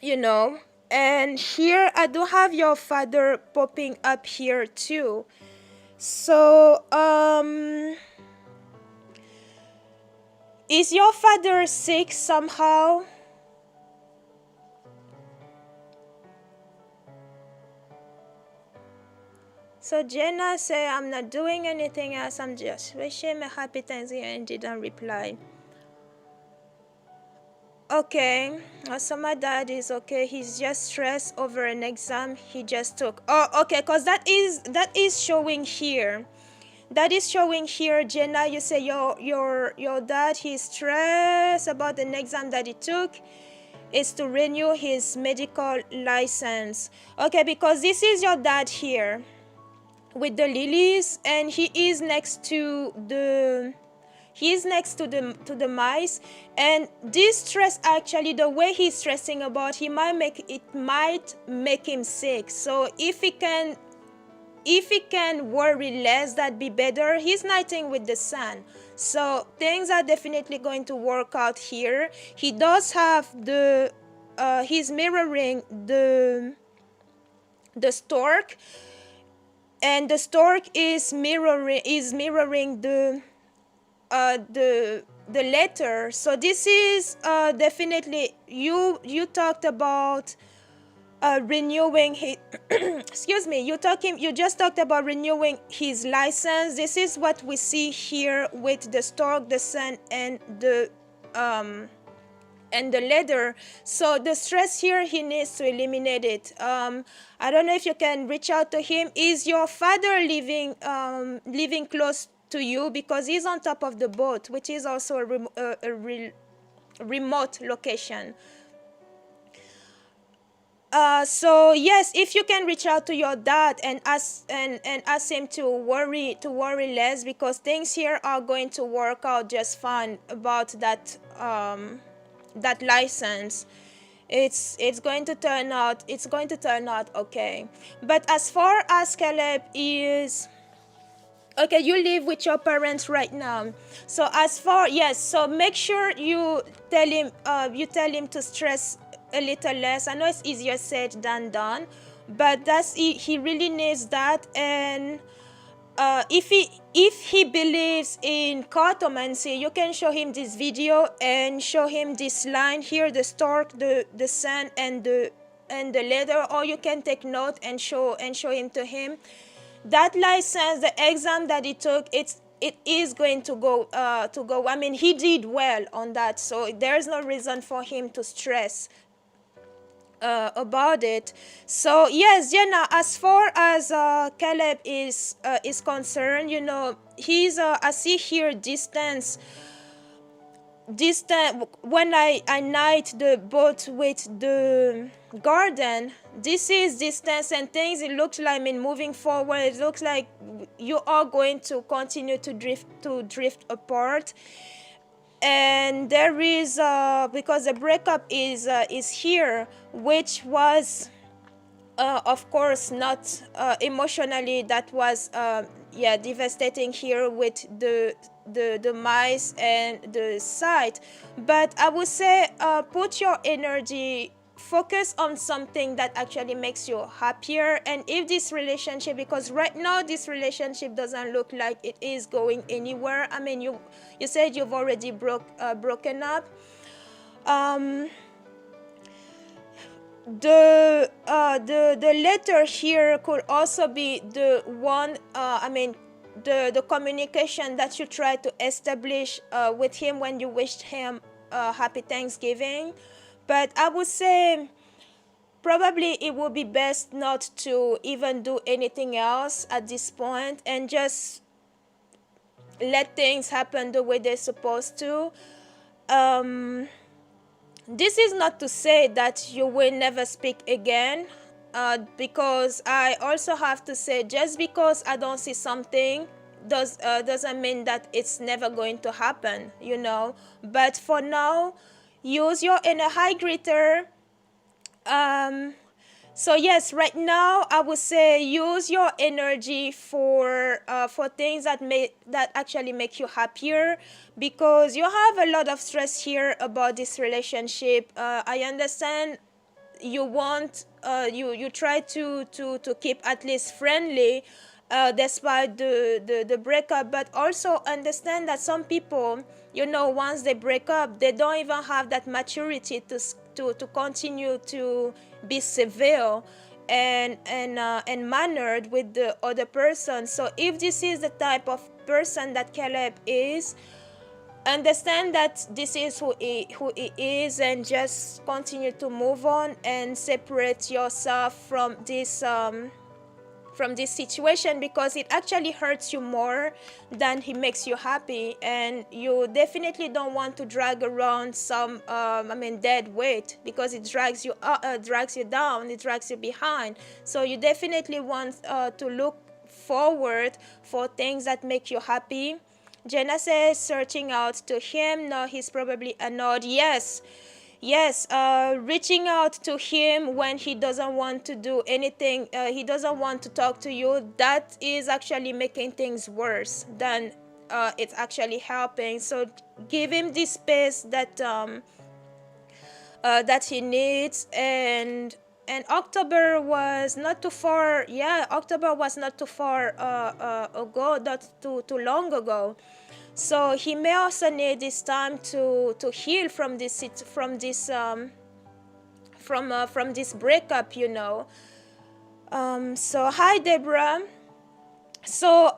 And here I do have your father popping up here too. So, is your father sick somehow? So Jenna say, I'm not doing anything else, I'm just wishing a happy Thanksgiving, and didn't reply. Okay, so my dad is okay. He's just stressed over an exam he just took. Oh, okay, because that is showing here. That is showing here, Jenna. You say your dad, he's stressed about an exam that he took. Is to renew his medical license. Okay, because this is your dad here with the lilies, and he is next to the mice, and this stress, actually the way he's stressing about, might make him sick. So if he can worry less, that'd be better. He's knighting with the sun, so things are definitely going to work out here. He does have he's mirroring the stork, and the stork is mirroring the letter. So this is definitely, you talked about renewing his excuse me, you just talked about renewing his license. This is what we see here with the stork, the sun, and the leather. So the stress here, he needs to eliminate it. I don't know if you can reach out to him. Is your father living close to you? Because he's on top of the boat, which is also a remote location. So yes, if you can reach out to your dad and ask him to worry less, because things here are going to work out just fine about that that license. It's going to turn out okay. But as far as Caleb is, okay, you live with your parents right now. So as far, yes, so make sure you tell him to stress a little less. I know it's easier said than done, but he really needs that. And if he believes in cartomancy, you can show him this video and show him this line here, the stork, the sun, and the letter, or you can take note and show him to him. That license, the exam that he took, it is going to go I mean, he did well on that, so there's no reason for him to stress about it. So yes, Jenna, as far as Caleb is concerned, you know, he's I see here distance when I night the boat with the garden. This is distance and things. It looks like, I mean, moving forward, it looks like you are going to continue to drift apart. And there is because the breakup is here, which was of course not emotionally, that was yeah, devastating here with the mice and the site. But I would say put your energy, focus on something that actually makes you happier. And if this relationship, because right now this relationship doesn't look like it is going anywhere. I mean, you said you've already broken up. The letter here could also be the one, I mean, the communication that you try to establish with him when you wished him happy Thanksgiving. But I would say probably it would be best not to even do anything else at this point, and just let things happen the way they're supposed to. This is not to say that you will never speak again, because I also have to say, just because I don't see something doesn't mean that it's never going to happen, you know. But for now, use your inner high greeter. So yes, right now I would say use your energy for things that actually make you happier, because you have a lot of stress here about this relationship. I understand you want you try to keep at least friendly despite the breakup, but also understand that some people, you know, once they break up, they don't even have that maturity to continue to be civil and mannered with the other person. So if this is the type of person that Caleb is, understand that this is who he is, and just continue to move on and separate yourself from this situation, because it actually hurts you more than he makes you happy. And you definitely don't want to drag around some I mean, dead weight, because it drags you down, it drags you behind. So you definitely want to look forward for things that make you happy. Jenna says searching out to him. No, he's probably annoyed. Yes, reaching out to him when he doesn't want to do anything, he doesn't want to talk to you, that is actually making things worse than it's actually helping. So give him the space that that he needs. And October was not too far. Yeah, October was not too far ago, not too long ago. So he may also need this time to heal from this breakup, you know. So hi Deborah. So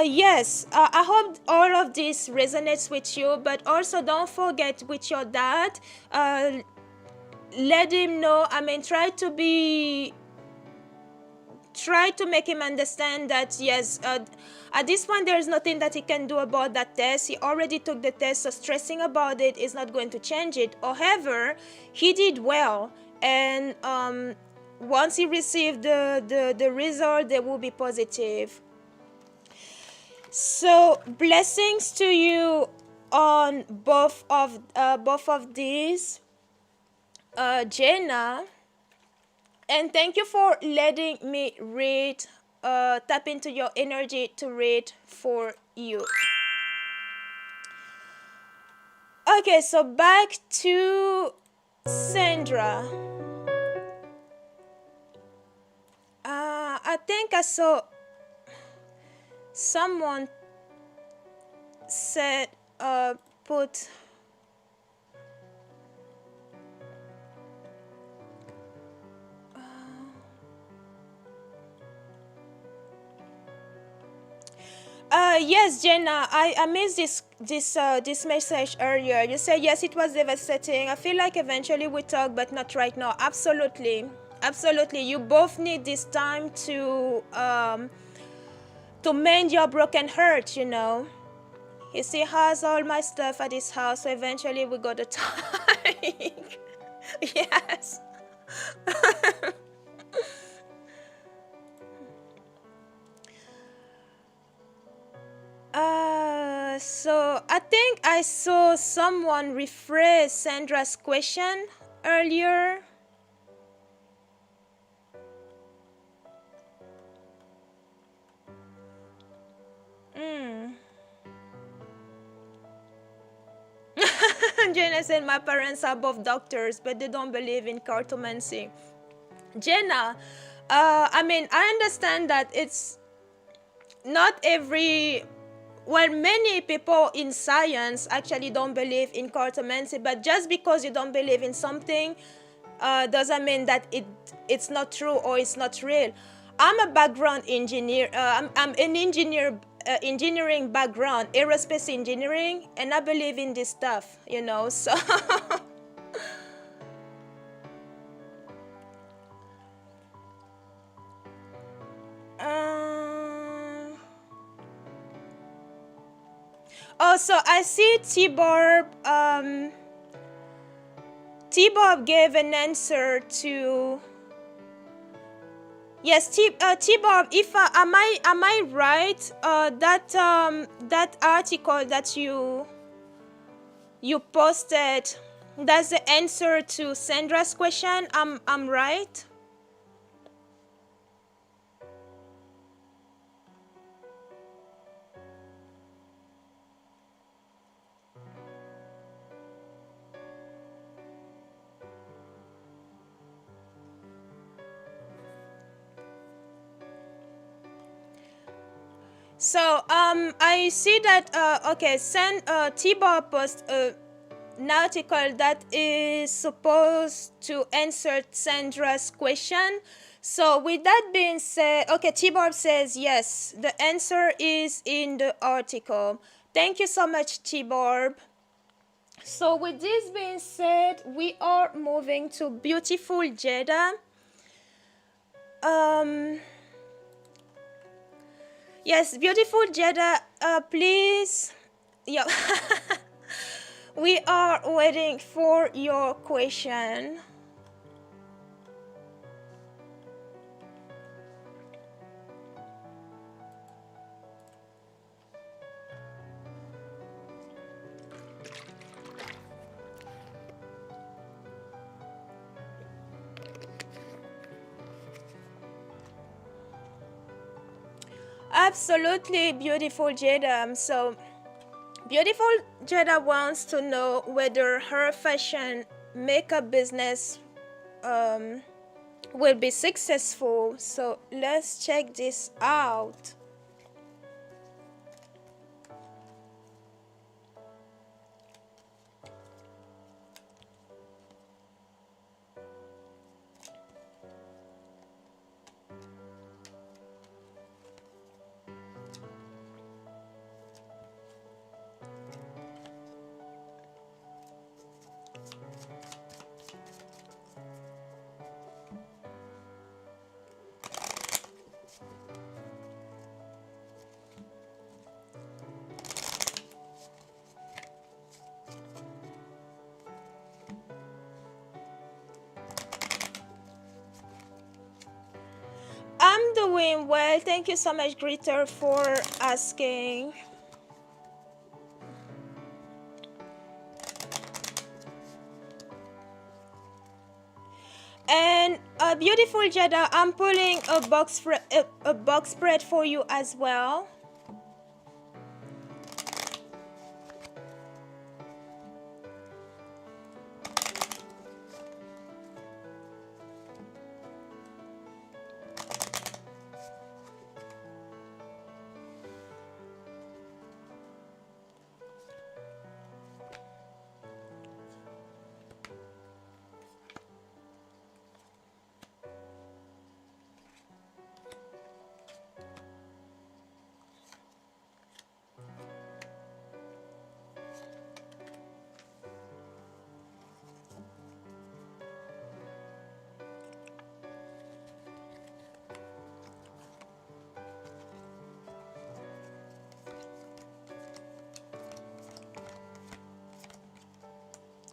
yes, I hope all of this resonates with you, but also don't forget with your dad, let him know, I mean, try to make him understand that yes, at this point there is nothing that he can do about that test. He already took the test, so stressing about it is not going to change it. However, he did well, and once you receive the result, they will be positive. So blessings to you on both of these, Jenna, and thank you for letting me read, tap into your energy to read for you. Okay, so back to Sandra. I think I saw someone said, put yes, Jenna, I missed this message earlier. You said yes, it was devastating. I feel like eventually we talk, but not right now. Absolutely, absolutely. You both need this time to mend your broken heart. You know. You see, has all my stuff at his house, so eventually we got the time. Yes. So I think I saw someone rephrase Sandra's question earlier. Jenna said, my parents are both doctors, but they don't believe in cartomancy. Jenna, I mean, I understand that it's not every... Well, many people in science actually don't believe in cartomancy, but just because you don't believe in something doesn't mean that it's not true or it's not real. I'm a background engineer. I'm an engineer, engineering background, aerospace engineering, and I believe in this stuff, you know, so... Oh, so I see T-Barb. T-Barb gave an answer to... Yes, T-Barb, if am I right? That article that you posted, that's the answer to Sandra's question. I'm right? So I see that okay, T-Barb post an article that is supposed to answer Sandra's question. So with that being said, okay, T-Barb says yes, the answer is in the article. Thank you so much, T-Barb. So with this being said, we are moving to beautiful Jada. Yes, beautiful Jada, please. Yeah. We are waiting for your question. Absolutely, beautiful Jada. So beautiful Jada wants to know whether her fashion makeup business will be successful. So let's check this out. doing well. Thank you so much, Gritter, for asking. And beautiful Jada, I'm pulling a box spread for you as well.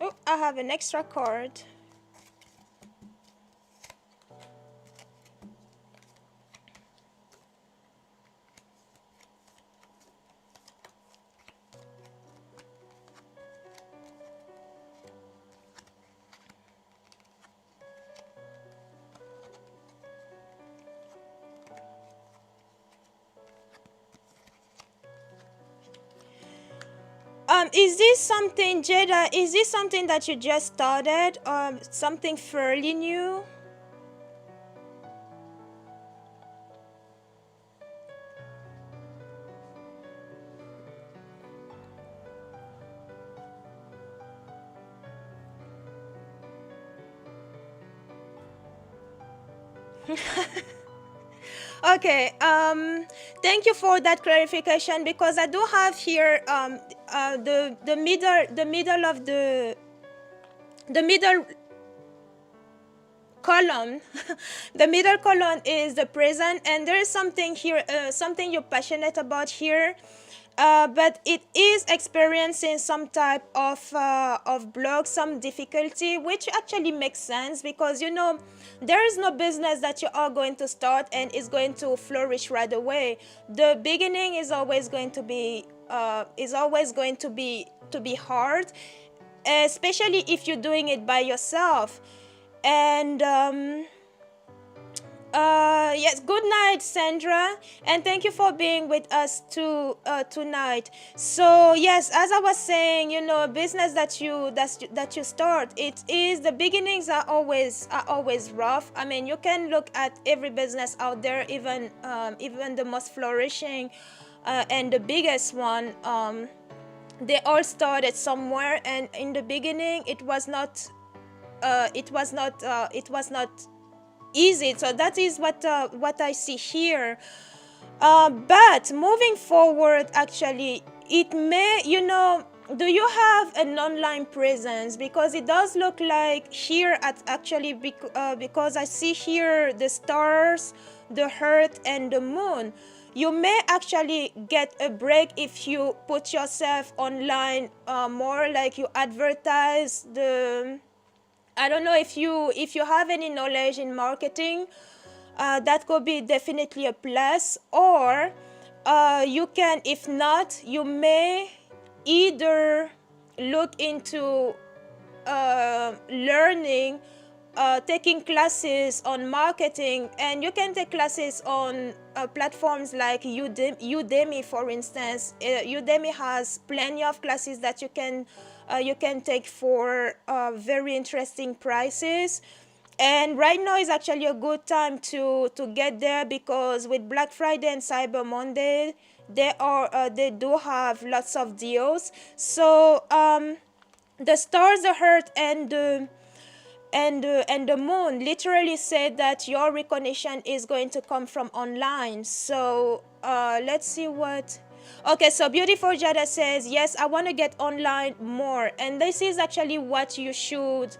Oh, I have an extra card. Is this something, Jada, is this something that you just started, or something fairly new? Okay, thank you for that clarification, because I do have here the middle of the middle column. The middle column is the present, and there is something here, something you're passionate about here, but it is experiencing some type of block, some difficulty, which actually makes sense, because you know there is no business that you are going to start and is going to flourish right away. The beginning is always going to be hard, especially if you're doing it by yourself. And yes, good night, Sandra, and thank you for being with us tonight. So yes, as I was saying, you know, business that you start, it is, the beginnings are always rough. I mean, you can look at every business out there, even the most flourishing and the biggest one. They all started somewhere, and in the beginning, it was not easy. So that is what I see here. But moving forward, actually, it may, you know, do you have an online presence? Because it does look like here at actually because I see here the stars, the earth, and the moon. You may actually get a break if you put yourself online more, like you advertise the, I don't know if you have any knowledge in marketing, that could be definitely a plus. Or you can, if not, you may either look into learning, taking classes on marketing, and you can take classes on platforms like Udemy, for instance. Udemy has plenty of classes that you can take for very interesting prices. And right now is actually a good time to get there, because with Black Friday and Cyber Monday, they do have lots of deals. So the stars, the earth, and the moon literally said that your recognition is going to come from online. So let's see what. Okay, so beautiful Jada says, yes, I want to get online more, and this is actually what you should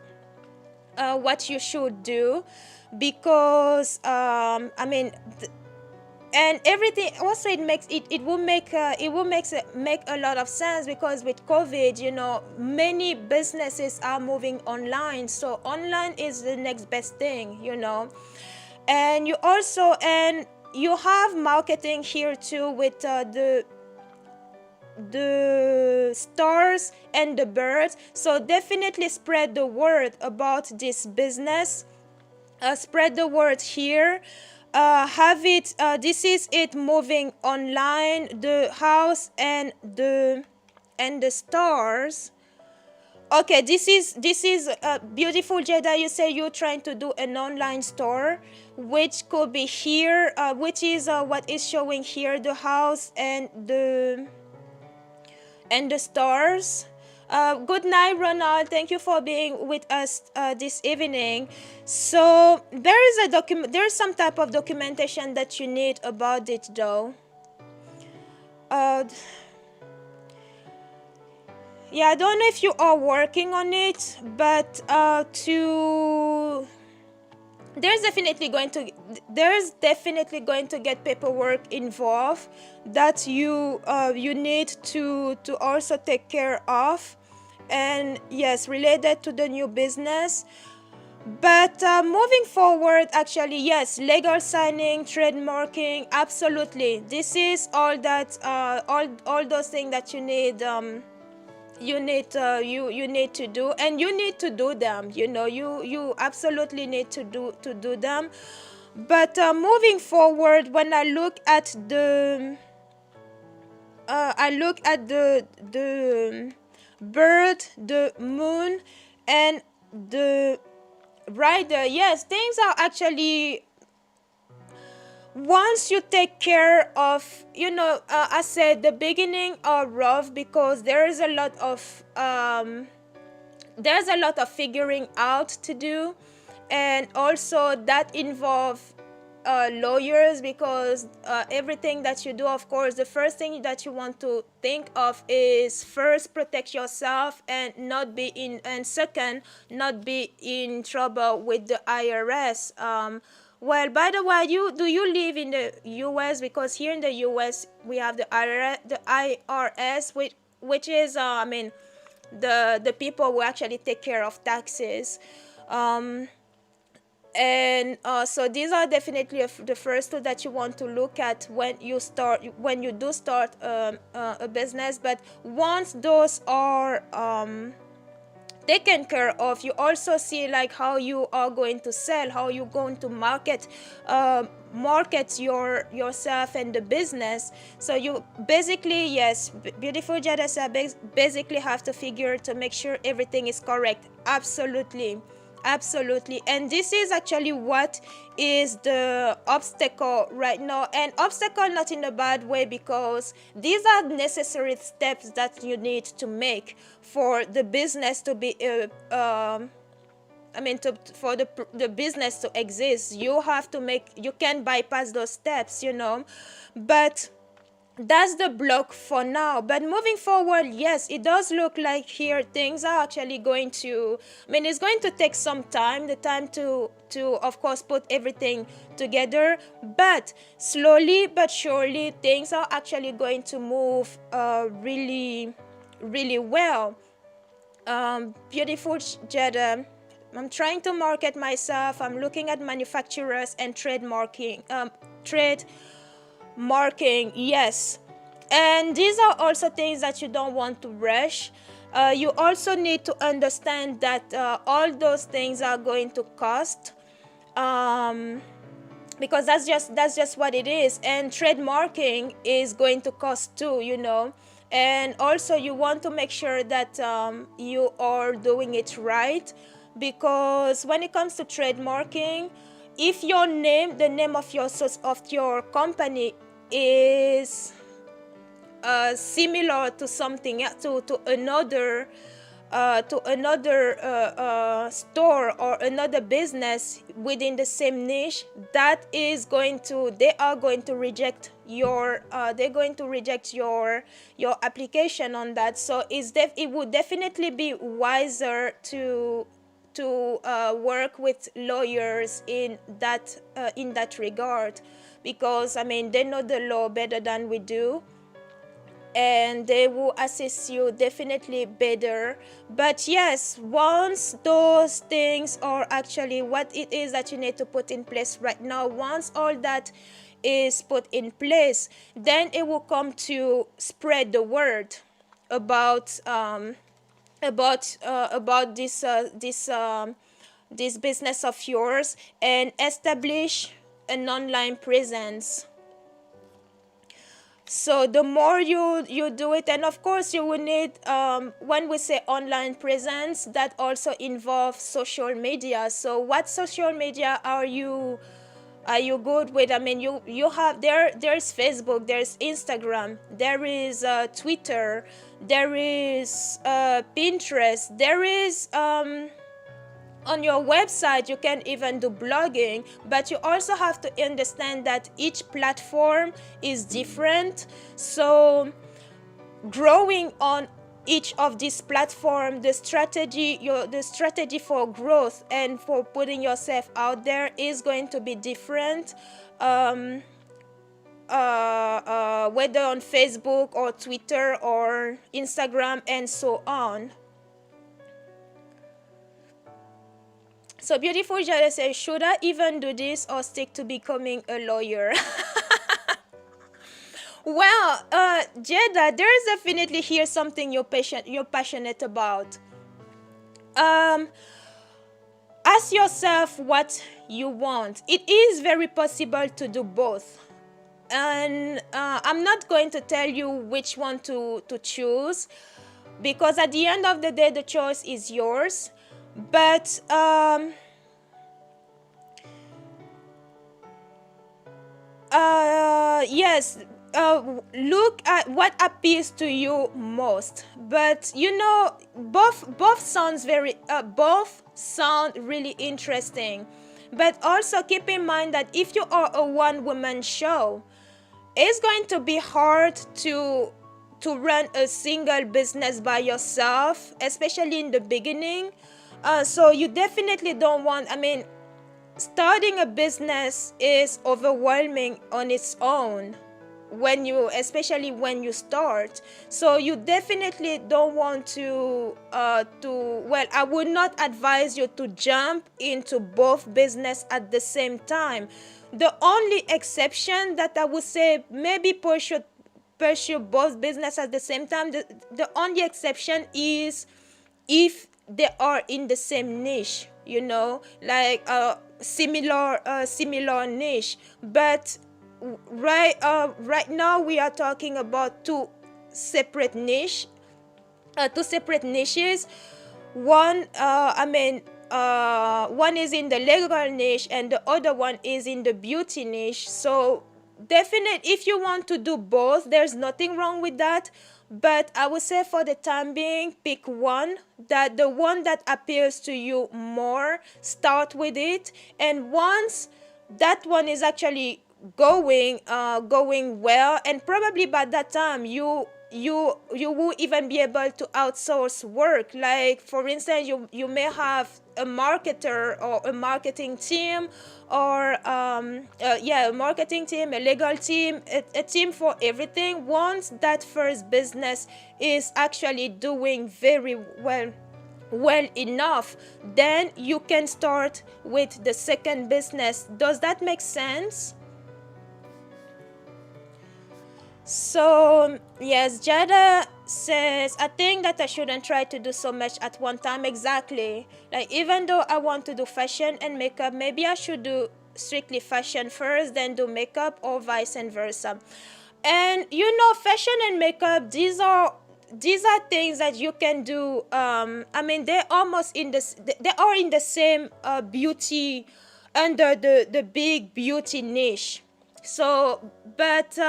do, because I mean, and everything also, it will make a lot of sense, because with COVID, you know, many businesses are moving online, so online is the next best thing, you know. And you also, and you have marketing here too with the stars and the birds. So definitely spread the word about this business. Spread the word here. Have it. This is it moving online. The house and the stars. Okay, this is beautiful, Jada. You say you're trying to do an online store, which could be here, which is what is showing here, the house and the stars. Good night, Ronald. Thank you for being with us this evening. So there is some type of documentation that you need about it, though. Yeah, I don't know if you are working on it, but there's definitely going to get paperwork involved that you need to also take care of, and yes, related to the new business. But moving forward, actually, yes, legal signing, trademarking, absolutely. This is all that all those things that you need. You need to do, and you need to do them. You absolutely need to do them. But moving forward, when I look at the bird, the moon, and the rider, yes, things are actually, once you take care of, I said the beginning are rough because there's a lot of figuring out to do, and also that involve lawyers, because everything that you do, of course, the first thing that you want to think of is first protect yourself and second, not be in trouble with the IRS. Well, by the way, do you live in the U.S.? Because here in the U.S. we have the IRS, which is the people who actually take care of taxes. So these are definitely the first two that you want to look at when you do start a business. But once those are taken care of, you also see like how you are going to sell, how you're going to market yourself and the business. So you basically, yes, beautiful Jadasa, basically have to figure to make sure everything is correct. Absolutely. And this is actually what is the obstacle right now, and obstacle not in a bad way, because these are necessary steps that you need to make for the business to be for the business to exist. You can bypass those steps, but that's the block for now. But moving forward, yes, it does look like here things are actually going to, it's going to take some time, the time to of course put everything together, but slowly but surely things are actually going to move really, really well. Beautiful Jada, I'm trying to market myself. I'm looking at manufacturers and trademarking, yes, and these are also things that you don't want to rush. You also need to understand that all those things are going to cost, because that's just what it is, and trademarking is going to cost too, and also you want to make sure that you are doing it right, because when it comes to trademarking, if the name of your company is similar to something, to another store or another business within the same niche, they are going to reject your application on that. So it would definitely be wiser to work with lawyers in that regard, because they know the law better than we do, and they will assist you definitely better. But yes, once those things are actually what it is that you need to put in place right now, once all that is put in place, then it will come to spread the word about this business of yours and establish an online presence. So the more you do it, and of course you will need, when we say online presence, that also involves social media. So what social media are you good with? I mean, you have there's Facebook, there's Instagram, there is Twitter, there is Pinterest, there is on your website you can even do blogging, but you also have to understand that each platform is different. So growing on each of these platforms, the strategy for growth and for putting yourself out there is going to be different, whether on Facebook or Twitter or Instagram and so on. So Beautiful Jada says, should I even do this or stick to becoming a lawyer? Well, Jada, there is definitely here something you're passionate about. Ask yourself what you want. It is very possible to do both. And I'm not going to tell you which one to choose, because at the end of the day, the choice is yours. But yes, look at what appeals to you most. But you know, both sound really interesting. But also keep in mind that if you are a one-woman show, it's going to be hard to run a single business by yourself, especially in the beginning. So you definitely don't want, I mean, starting a business is overwhelming on its own, especially when you start. So you definitely don't want to well, I would not advise you to jump into both business at the same time. The only exception that I would say, maybe pursue both business at the same time, the only exception is if they are in the same niche, you know, like similar niche. But right now we are talking about two separate niches. One one is in the legal niche and the other one is in the beauty niche. So definitely, if you want to do both, there's nothing wrong with that. But I would say for the time being, pick one, the one that appeals to you more, start with it. And once that one is actually going well, and probably by that time you will even be able to outsource work. Like for instance, you may have a marketer or a marketing team, or a marketing team, a legal team, a team for everything. Once that first business is actually doing very well enough, then you can start with the second business. Does that make sense? So yes, Jada says, I think that I shouldn't try to do so much at one time. Exactly. Like, even though I want to do fashion and makeup, maybe I should do strictly fashion first, then do makeup, or vice versa. And you know, fashion and makeup, these are things that you can do. I mean, they are in the same beauty, under the big beauty niche. So, but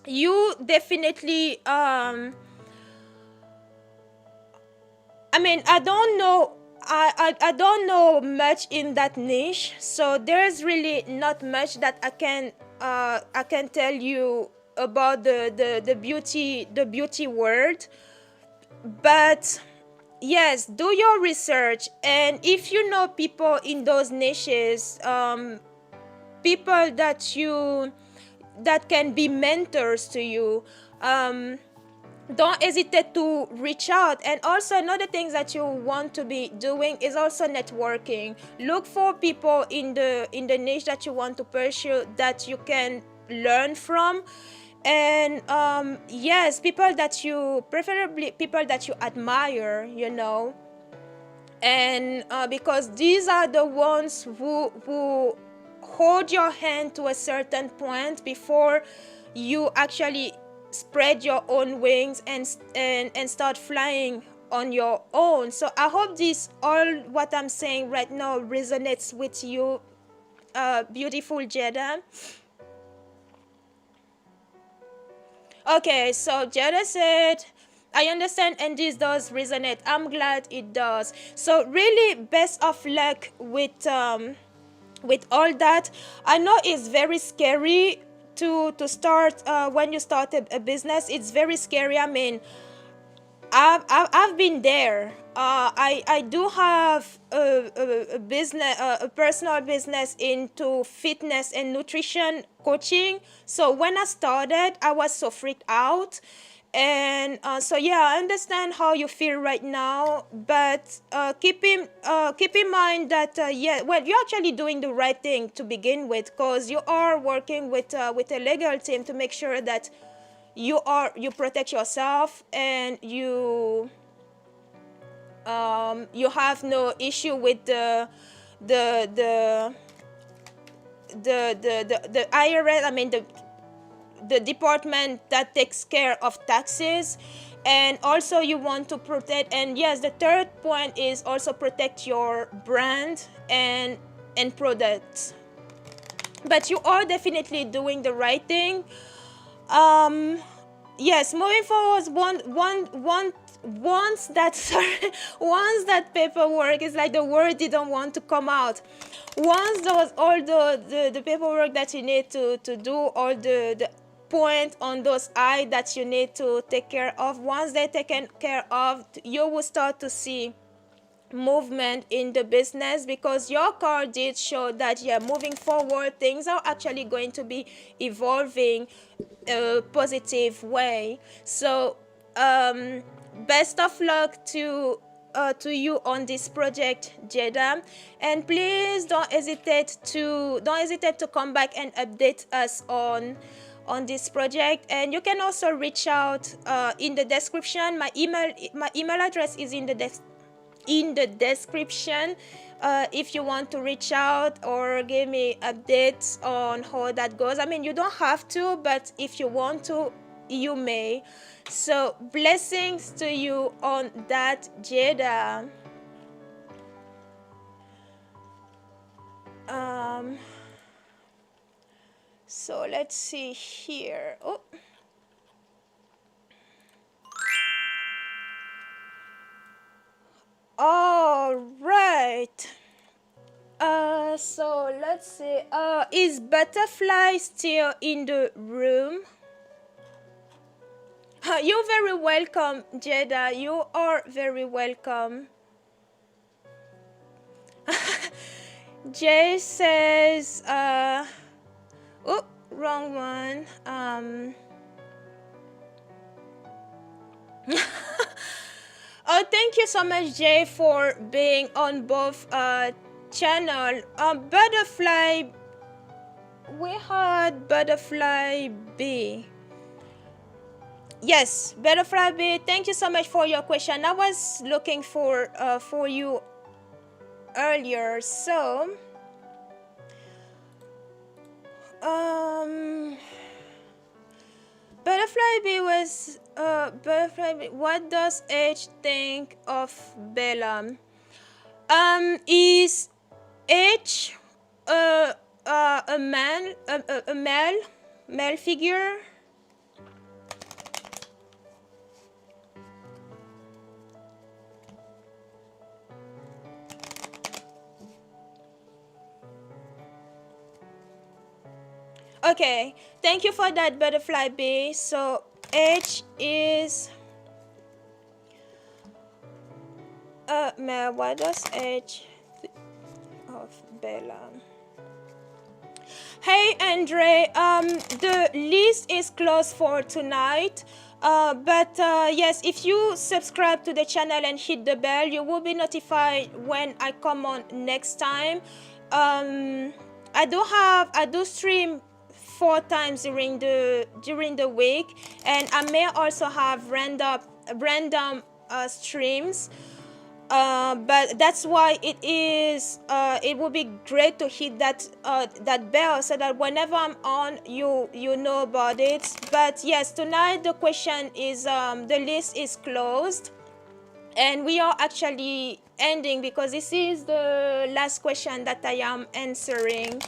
you definitely, I mean, I don't know, I don't know much in that niche, so there's really not much that I can tell you about the beauty world. But yes, do your research, and if you know people in those niches, people that can be mentors to you, don't hesitate to reach out. And also another thing that you want to be doing is also networking. Look for people in the niche that you want to pursue that you can learn from. And yes, people that you, preferably people that you admire, you know. And because these are the ones who hold your hand to a certain point before you actually spread your own wings and start flying on your own. So I hope this, all what I'm saying right now, resonates with you, beautiful Jada. Okay, so Jada said, I understand and this does resonate. I'm glad it does. So really, best of luck with all that. I know it's very scary to start when you start a business. It's very scary. I mean, I've been there. I do have a business, a personal business into fitness and nutrition coaching. So when I started, I was so freaked out. And so yeah, I understand how you feel right now, but keep in mind that yeah, well, you're actually doing the right thing to begin with, because you are working with a legal team to make sure that you protect yourself and you have no issue with the IRS. I mean the department that takes care of taxes. And also you want to protect, and yes, the third point is also protect your brand and products. But you are definitely doing the right thing. Yes, moving forward, once that once that paperwork is like the word didn't want to come out. Once those all the paperwork that you need to do, all the point on those I that you need to take care of, once they're taken care of, you will start to see movement in the business, because your card did show that yeah, moving forward things are actually going to be evolving a positive way. So best of luck to you on this project, Jada, and please don't hesitate to come back and update us on this project. And you can also reach out in the description. My email address is in the description if you want to reach out or give me updates on how that goes. I mean, you don't have to, but if you want to, you may. So blessings to you on that, Jada. So let's see here. Oh. All right. So let's see. Is Butterfly still in the room? You're very welcome, Jada. You are very welcome. Jay says, oh, wrong one. Oh, thank you so much, Jay, for being on both channel. Butterfly, we had Butterfly B. Yes, Butterfly B, thank you so much for your question. I was looking for you earlier. So Butterfly B was Butterfly B. What does H think of Bella? Is H a man, a male figure? Okay, thank you for that, Butterfly B. So H is male. What does H of Bella? Hey Andre, the list is closed for tonight. Yes, if you subscribe to the channel and hit the bell, you will be notified when I come on next time. I do stream 4 times during the week, and I may also have random streams. But that's why it would be great to hit that bell, so that whenever I'm on, you know about it. But yes, tonight the question is, the list is closed, and we are actually ending because this is the last question that I am answering.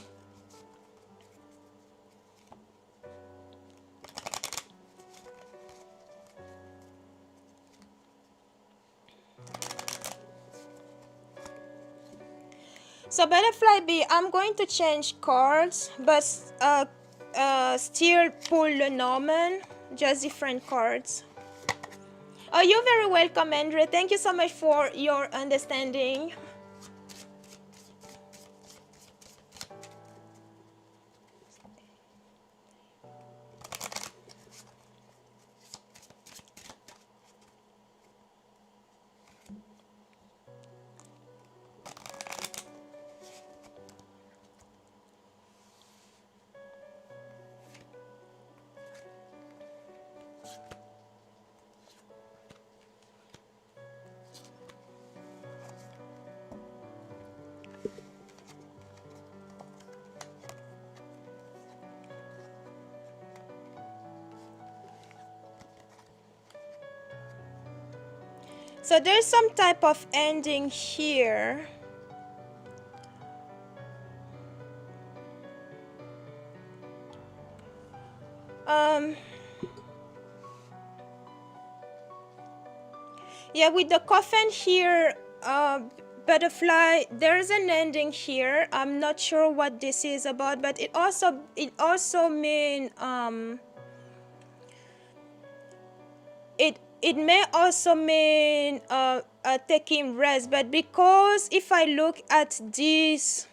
So butterfly B, I'm going to change cards, but still pull the Norman, just different cards. Oh, you're very welcome, Andre. Thank you so much for your understanding. So there's some type of ending here. Yeah, with the coffin here, butterfly, there's an ending here. I'm not sure what this is about, but it also mean it may also mean taking rest. But because if I look at these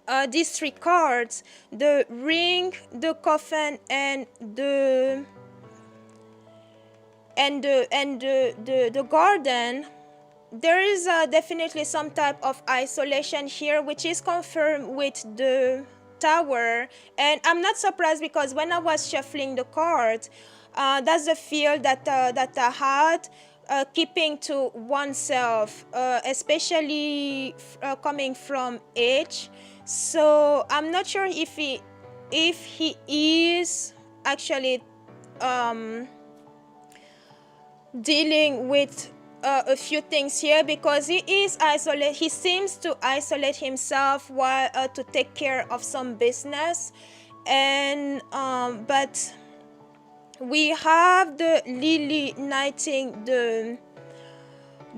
3 cards, the ring, the coffin, and the garden, there is definitely some type of isolation here, which is confirmed with the tower. And I'm not surprised, because when I was shuffling the cards, that's the feel that I had, keeping to oneself, especially coming from H. So I'm not sure if he is actually dealing with a few things here, because he is isolated. He seems to isolate himself while to take care of some business. And but we have the lily knighting the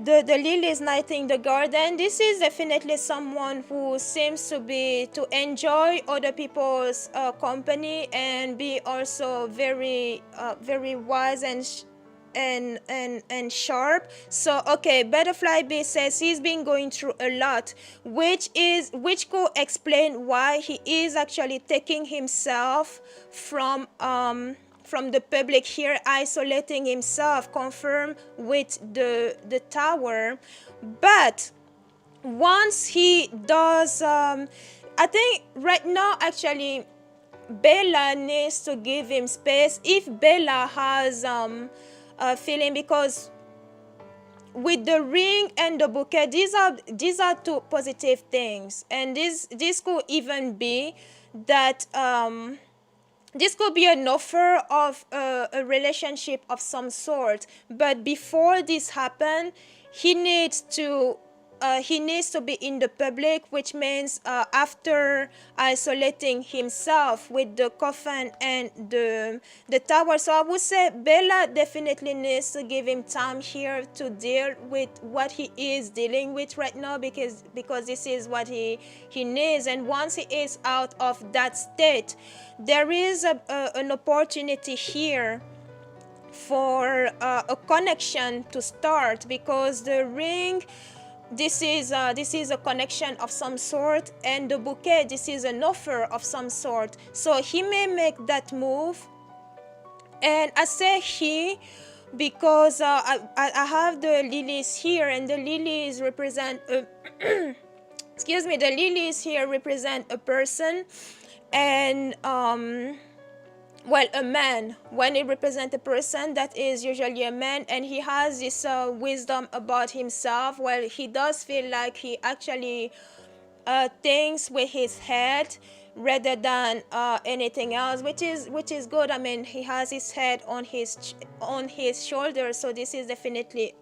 lilies knighting the garden. This is definitely someone who seems to enjoy other people's company, and be also very wise and sharp. So okay, butterfly B says he's been going through a lot, which could explain why he is actually taking himself from the public here, isolating himself, confirmed with the tower. But once he does, I think right now actually Bella needs to give him space, if Bella has a feeling, because with the ring and the bouquet, these are 2 positive things. And this could even be that this could be an offer of a relationship of some sort. But before this happens, he needs to be in the public, which means after isolating himself with the coffin and the tower. So I would say Bella definitely needs to give him time here to deal with what he is dealing with right now, because this is what he needs. And once he is out of that state, there is an opportunity here for a connection to start, because the ring, this is a connection of some sort, and the bouquet, this is an offer of some sort. So he may make that move And I say he because I have the lilies here, and the lilies represent excuse me, the lilies here represent a person, and well, a man. When it represents a person, that is usually a man, and he has this wisdom about himself. Well, he does feel like he actually thinks with his head rather than anything else, which is good. I mean, he has his head on his shoulders, so this is definitely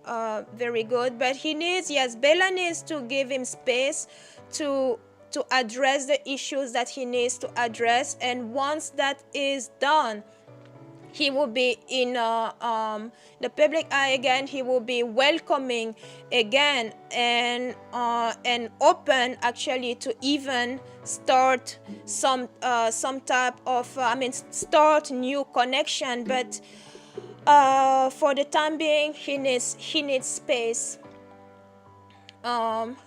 very good. But he needs, yes, Bella needs to give him space to address the issues that he needs to address, and once that is done, he will be in the public eye again. He will be welcoming again, and open actually to even start some type of start new connection. But for the time being, he needs space.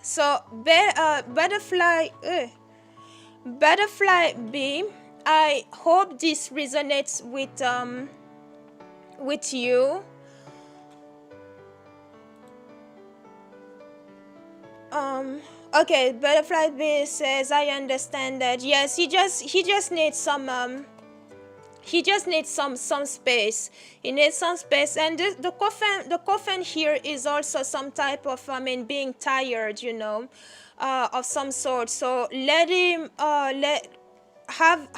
So butterfly B, I hope this resonates with you. Okay, butterfly B says, I understand that. Yes, he just needs some some space. He needs some space, and the coffin here is also some type of being tired, you know, of some sort. So let him have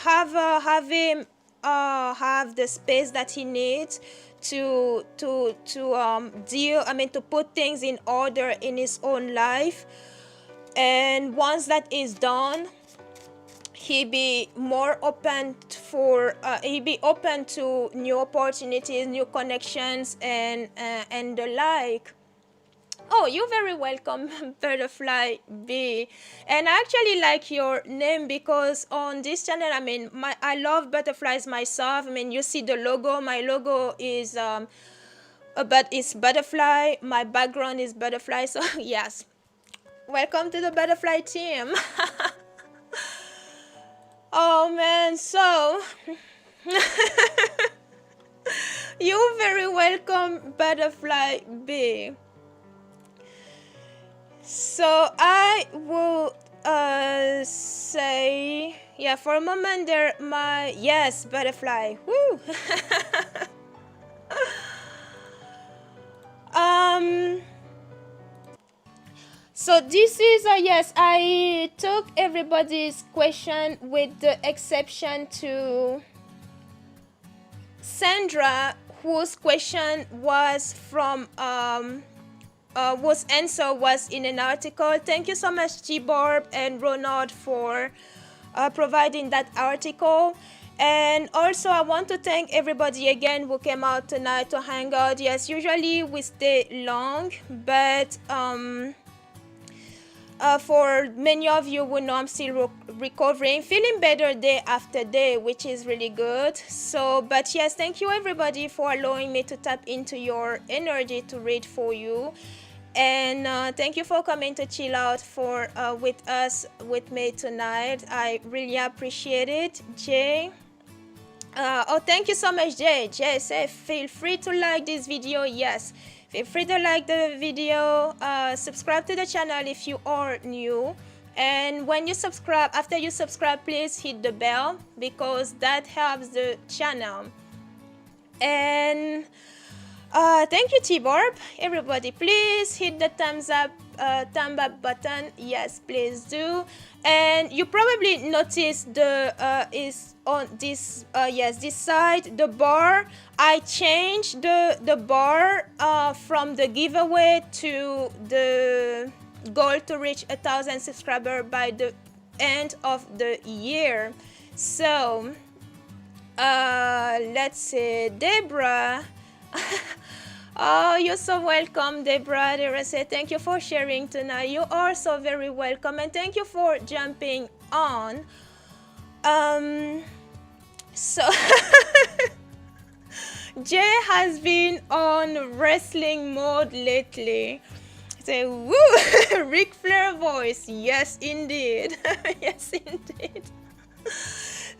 him have the space that he needs to deal, to put things in order in his own life. And once that is done, he be more open for he be open to new opportunities, new connections, and the like. Oh, you're very welcome, Butterfly B. And I actually like your name because on this channel, I love butterflies myself. You see the logo. My logo is but it's butterfly. My background is butterfly. So yes, welcome to the butterfly team. Oh man, so you're very welcome, Butterfly B. So I will say, yeah, for a moment there, yes, Butterfly, woo. So this is yes, I took everybody's question with the exception to Sandra, whose question was from whose answer was in an article. Thank you so much, G-Barb and Ronald, for providing that article. And also I want to thank everybody again who came out tonight to hang out. Yes, usually we stay long, but for many of you who know, I'm still recovering, feeling better day after day, which is really good. So, but yes, thank you everybody for allowing me to tap into your energy to read for you. And thank you for coming to chill out for with us, with me tonight. I really appreciate it. Jay, oh, thank you so much, Jay. Jay say feel free to like this video. Yes, feel free to like the video, subscribe to the channel if you are new, and when you subscribe, after you subscribe, please hit the bell because that helps the channel. And thank you, T-Barb. Everybody, please hit the thumbs up button. Yes, please do. And you probably noticed the is on this yes, this side, the bar. I changed the bar from the giveaway to the goal to reach 1,000 subscribers by the end of the year. So let's see, Deborah. Oh, you're so welcome, Deborah. Deborah said, thank you for sharing tonight. You are so very welcome, and thank you for jumping on. So Jay has been on wrestling mode lately. Say, woo, Ric Flair voice. Yes, indeed. Yes, indeed.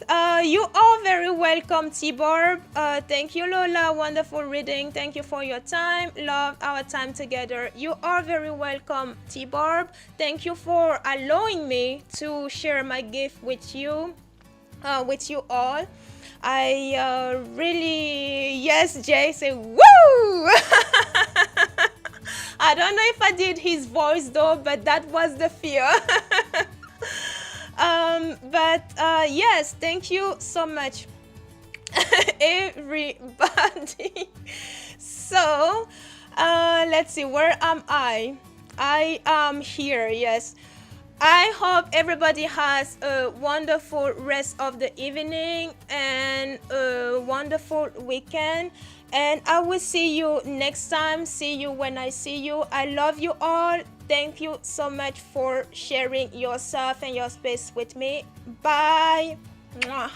You are very welcome, Tibor. Thank you, Lola. Wonderful reading. Thank you for your time. Love our time together. You are very welcome, Tibor. Thank you for allowing me to share my gift with you all. I really, yes, Jay, say woo! I don't know if I did his voice though, but that was the fear. Yes, thank you so much, everybody. So, let's see, where am I? I am here, yes. I hope everybody has a wonderful rest of the evening and a wonderful weekend. And I will see you next time. See you when I see you. I love you all. Thank you so much for sharing yourself and your space with me. Bye. Mwah.